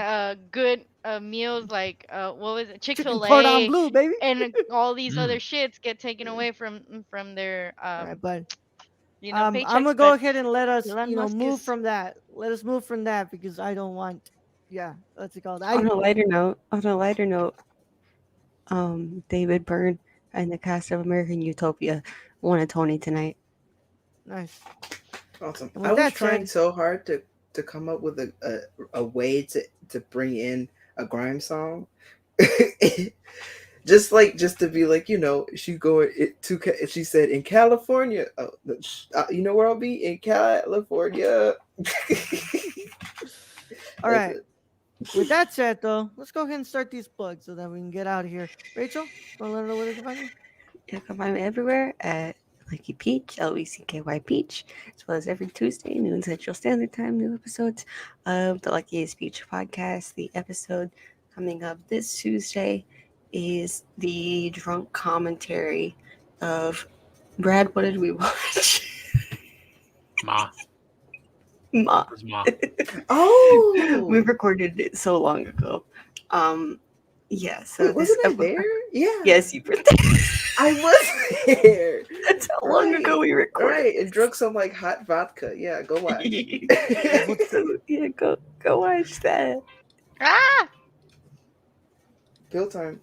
good meals like what was it, chicken cordon Chick-fil-A, bleu, baby. and all these other Mm. shits get taken away from their All right, bud. I'm paychecks. gonna go But ahead and let us, Elon Musk move is from that. Let us move from that because I don't want. Yeah, what's it called? On a lighter note, David Byrne and the cast of American Utopia won a Tony tonight. Nice. Awesome. And I with was that trying said, so hard to come up with a way to bring in a grime song. just to be like, she going she said in California. You know where I'll be in California. all That's right. it. With that said, though, let's go ahead and start these plugs so that we can get out of here. Rachel, want to let her know where they can find you? You can find me everywhere at Lucky Peach, Lucky Peach, as well as every Tuesday, noon Central Standard Time, new episodes of the Luckiest Peach podcast. The episode coming up this Tuesday is the drunk commentary of Brad. What did we watch? Ma. Ma. Where's Ma? Oh, We recorded it so long ago. Yeah, so wait, wasn't I there? Yeah. Yes, you were there. I was there. That's how long ago we recorded. Right, and drunk some like hot vodka. Yeah, go watch. So, yeah, go watch that. ah Pill time.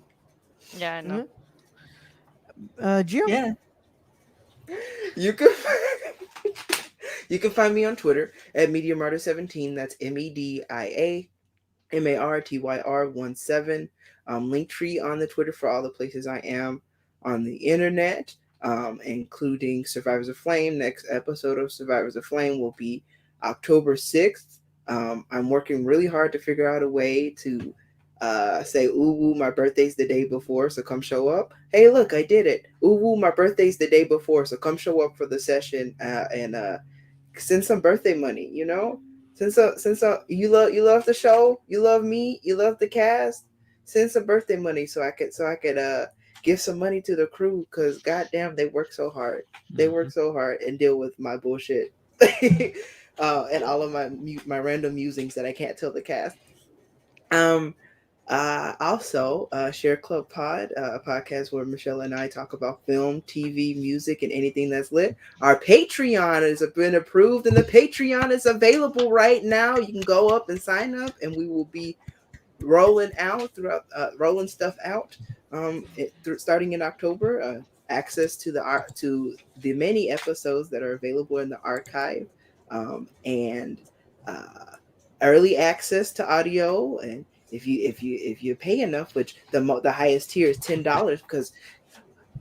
yeah, I know. Gio? Yeah. You can you can find me on Twitter at MediaMartyr17. That's MediaMartyr17. Linktree on the Twitter for all the places I am on the internet, including Survivors of Flame. Next episode of Survivors of Flame will be October 6th. I'm working really hard to figure out a way to say, ooh, woo, my birthday's the day before, so come show up. Hey, look, I did it. Ooh, woo, my birthday's the day before, so come show up for the session and send some birthday money, Since you love the show, you love me, you love the cast, send some birthday money so I could give some money to the crew, because goddamn, they work so hard. They work so hard and deal with my bullshit. And all of my random musings that I can't tell the cast. Also, Share Club Pod, a podcast where Michelle and I talk about film, TV, music, and anything that's lit. Our Patreon has been approved, and the Patreon is available right now. You can go up and sign up, and we will be rolling stuff out. Starting in October. Access to the many episodes that are available in the archive, and early access to audio. And if you pay enough, which the highest tier is $10, because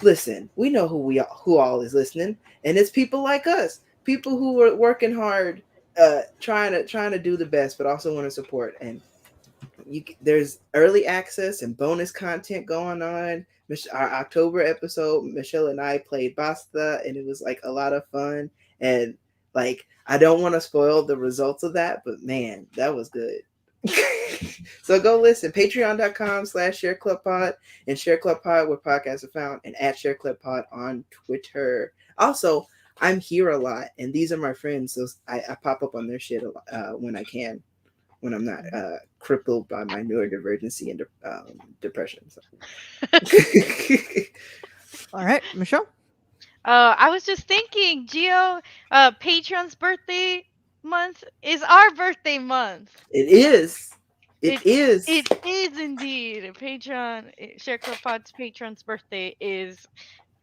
listen, we know who all is listening, and it's people like us, people who are working hard, trying to do the best, but also want to support. And there's early access and bonus content going on. Our October episode, Michelle and I played Basta, and it was like a lot of fun. And like, I don't want to spoil the results of that, but man, that was good. So go listen. Patreon.com/ShareClubPod and ShareClubPod where podcasts are found, and at ShareClubPod on Twitter. Also, I'm here a lot, and these are my friends, so I pop up on their shit a lot, when I can, when I'm not crippled by my neurodivergency and depression. So. All right, Michelle? I was just thinking, Gio, Patreon's birthday month is our birthday month. It is. It is. It is indeed. Share Club Pod's Patreon's birthday is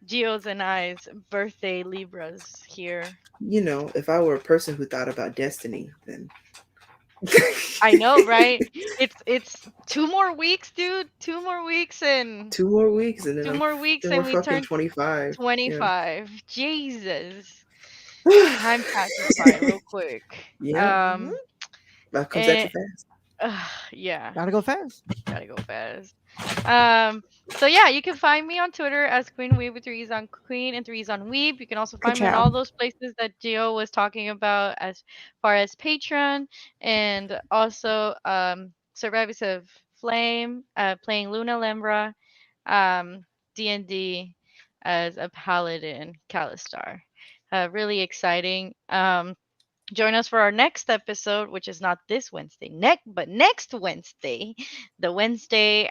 Gio's and I's birthday, Libras here. If I were a person who thought about destiny, then I know, right? It's 2 more weeks, dude. 2 more weeks and 2 more weeks, and then 2 more weeks then and we're we fucking turn 25. 25. Jesus. Time passes by real quick. Yeah. That comes at you fast. Yeah. Gotta go fast. Gotta go fast. So yeah, you can find me on Twitter as Queen Weeb with 3's on Queen and 3's on Weeb. You can also find me on all Ka-chow. those places that Gio was talking about as far as Patreon and also Survivors of Flame, playing Luna Lembra, um, D&D as a paladin, Kalistar. Really exciting. Join us for our next episode, which is not this Wednesday, but next Wednesday, the Wednesday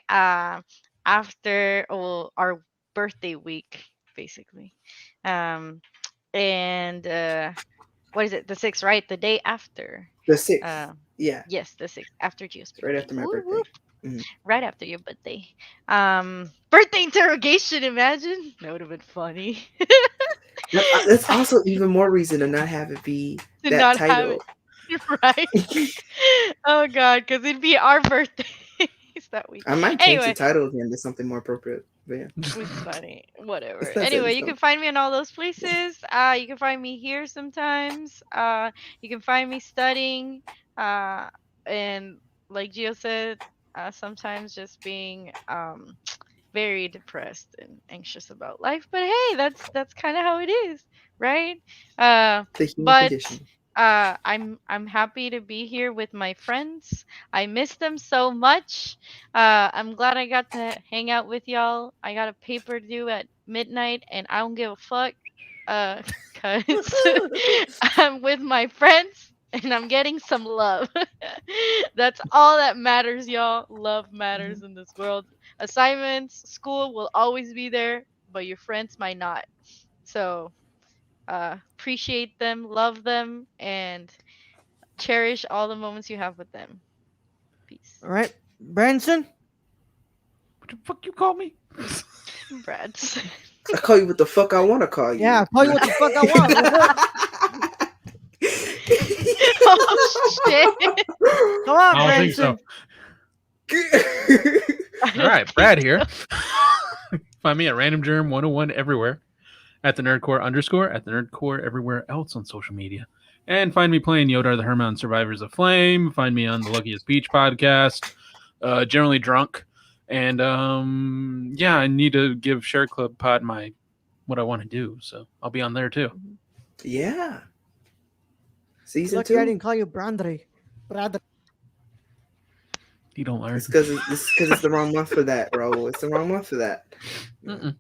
after our birthday week, basically. Um, and what is it? The 6th, right? The day after. The 6th. Uh, Yeah, yes, the 6th after Gio's right birthday. after my Woo birthday. woo! Mhm. Right after your birthday. Birthday interrogation. Imagine that would have been funny. That's also even more reason to not have it be To that not have it. title. Right? Oh god, because it'd be our birthdays that week. I might change the Anyway, title again to something more appropriate. But yeah, it's funny. Whatever. it's not set in Anyway, you can stone. find me in all those places. You can find me here sometimes. You can find me studying. And like Gio said, sometimes just being very depressed and anxious about life. But hey, that's kind of how it is, right? Uh, The human but condition. I'm happy to be here with my friends. I miss them so much. I'm glad I got to hang out with y'all. I got a paper due at midnight, and I don't give a fuck. Cause I'm with my friends and I'm getting some love. That's all that matters, y'all. Love matters in this world. Assignments, school will always be there, but your friends might not. So, appreciate them, love them, and cherish all the moments you have with them. Peace. All right, Branson. What the fuck you call me? Brads. I call you what the fuck I want to call you. Yeah, I'll call you what the fuck I want. Oh shit. Come on, I don't think Branson. so. All right, Brad here. Find me at Random Germ 101 everywhere. At the Nerdcore _ at the Nerdcore everywhere else on social media. And find me playing Yodar the Hermit on Survivors of Flame. Find me on the Luckiest Beach podcast. Generally drunk. And yeah, I need to give Share Club Pod my what I want to do. So I'll be on there too. Yeah. Season Lucky I 2. didn't call you Brandre. Brandre. You don't learn. It's because it's the wrong month for that, bro. It's the wrong month for that. Mm-mm.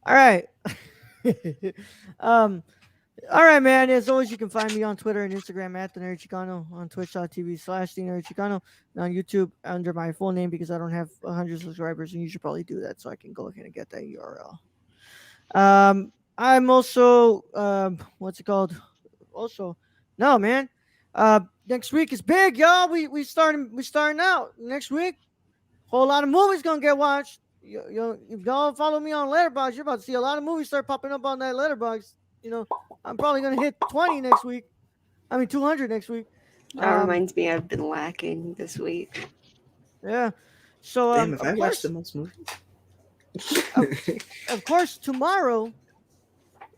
All right. All right, man. As always, you can find me on Twitter and Instagram at the Nerd Chicano, on twitch.tv/the Nerd Chicano, and on YouTube under my full name because I don't have 100 subscribers, and you should probably do that so I can go ahead and get that URL. I'm also what's it called? Also, no, man. Next week is big, y'all. We starting out next week. Whole lot of movies gonna get watched. If y'all follow me on Letterboxd, you're about to see a lot of movies start popping up on that Letterboxd. I'm probably gonna hit 20 next week. 200 next week. That reminds me, I've been lacking this week. Yeah. So Damn, if I of watched course, the most movies. of course, tomorrow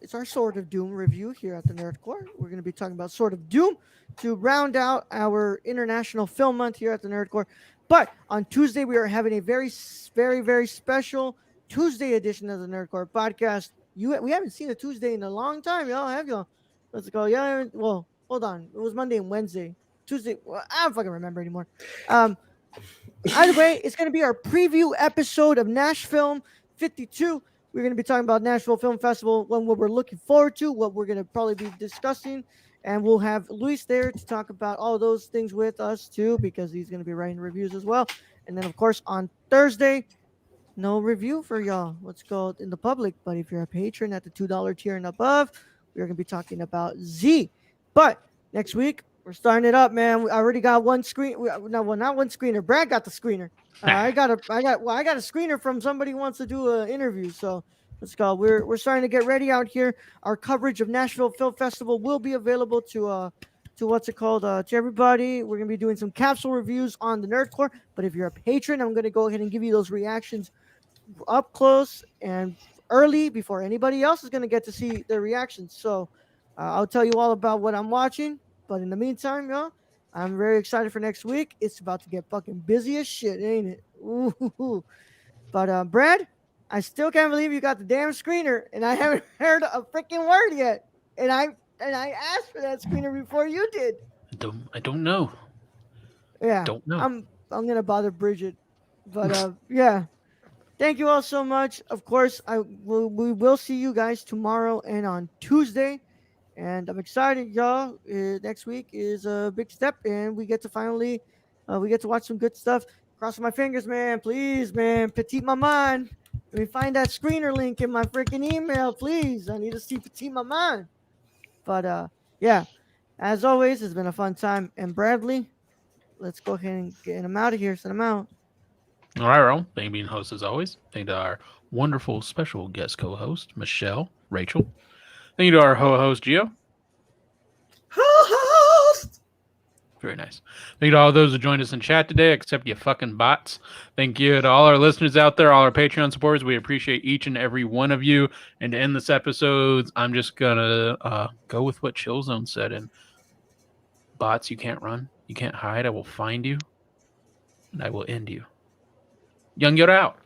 it's our Sword of Doom review here at the Nerdcore. We're going to be talking about Sword of Doom to round out our International Film Month here at the Nerdcore. But on Tuesday, we are having a very, very, very special Tuesday edition of the Nerdcore podcast. We haven't seen a Tuesday in a long time, y'all. Have y'all? Let's go. Yeah. Well, hold on. It was Monday and Wednesday. Tuesday. Well, I don't fucking remember anymore. Either way, it's going to be our preview episode of Nashfilm 52. We're going to be talking about Nashville Film Festival, what we're looking forward to, what we're going to probably be discussing. And we'll have Luis there to talk about all those things with us too, because he's going to be writing reviews as well. And then, of course, on Thursday, no review for y'all. What's called in the public. But if you're a patron at the $2 tier and above, we're going to be talking about Z. But next week, we're starting it up, man. I already got one screen. Not one screener. Brad got the screener. I got a screener from somebody who wants to do an interview. So let's go. We're starting to get ready out here. Our coverage of Nashville Film Festival will be available to what's it called to everybody. We're gonna be doing some capsule reviews on the Nerdcore. But if you're a patron, I'm gonna go ahead and give you those reactions up close and early before anybody else is gonna get to see their reactions. So I'll tell you all about what I'm watching. But in the meantime, y'all, I'm very excited for next week. It's about to get fucking busy as shit, ain't it? Ooh. But Brad, I still can't believe you got the damn screener, and I haven't heard a freaking word yet. And I asked for that screener before you did. I don't know. Yeah, Don't know. I'm gonna bother Bridget. But yeah, thank you all so much. Of course, we will see you guys tomorrow and on Tuesday. And I'm excited, y'all. Next week is a big step, and we get to finally, we get to watch some good stuff. Crossing my fingers, man. Please, man. Petite Maman. Let me find that screener link in my freaking email, please. I need to see Petite Maman. But yeah, as always, it's been a fun time. And Bradley, let's go ahead and get him out of here. Send him out. All right, Earl. Thank you for being host as always. Thank you to our wonderful special guest co-host, Michelle, Rachel. Thank you to our host, Gio. Host. Very nice. Thank you to all those who joined us in chat today, except you fucking bots. Thank you to all our listeners out there, all our Patreon supporters. We appreciate each and every one of you. And to end this episode, I'm just going to go with what Chillzone said. And bots, you can't run. You can't hide. I will find you. And I will end you. Young Yoda out.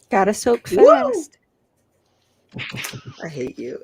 Gotta soak Woo! fast. I hate you.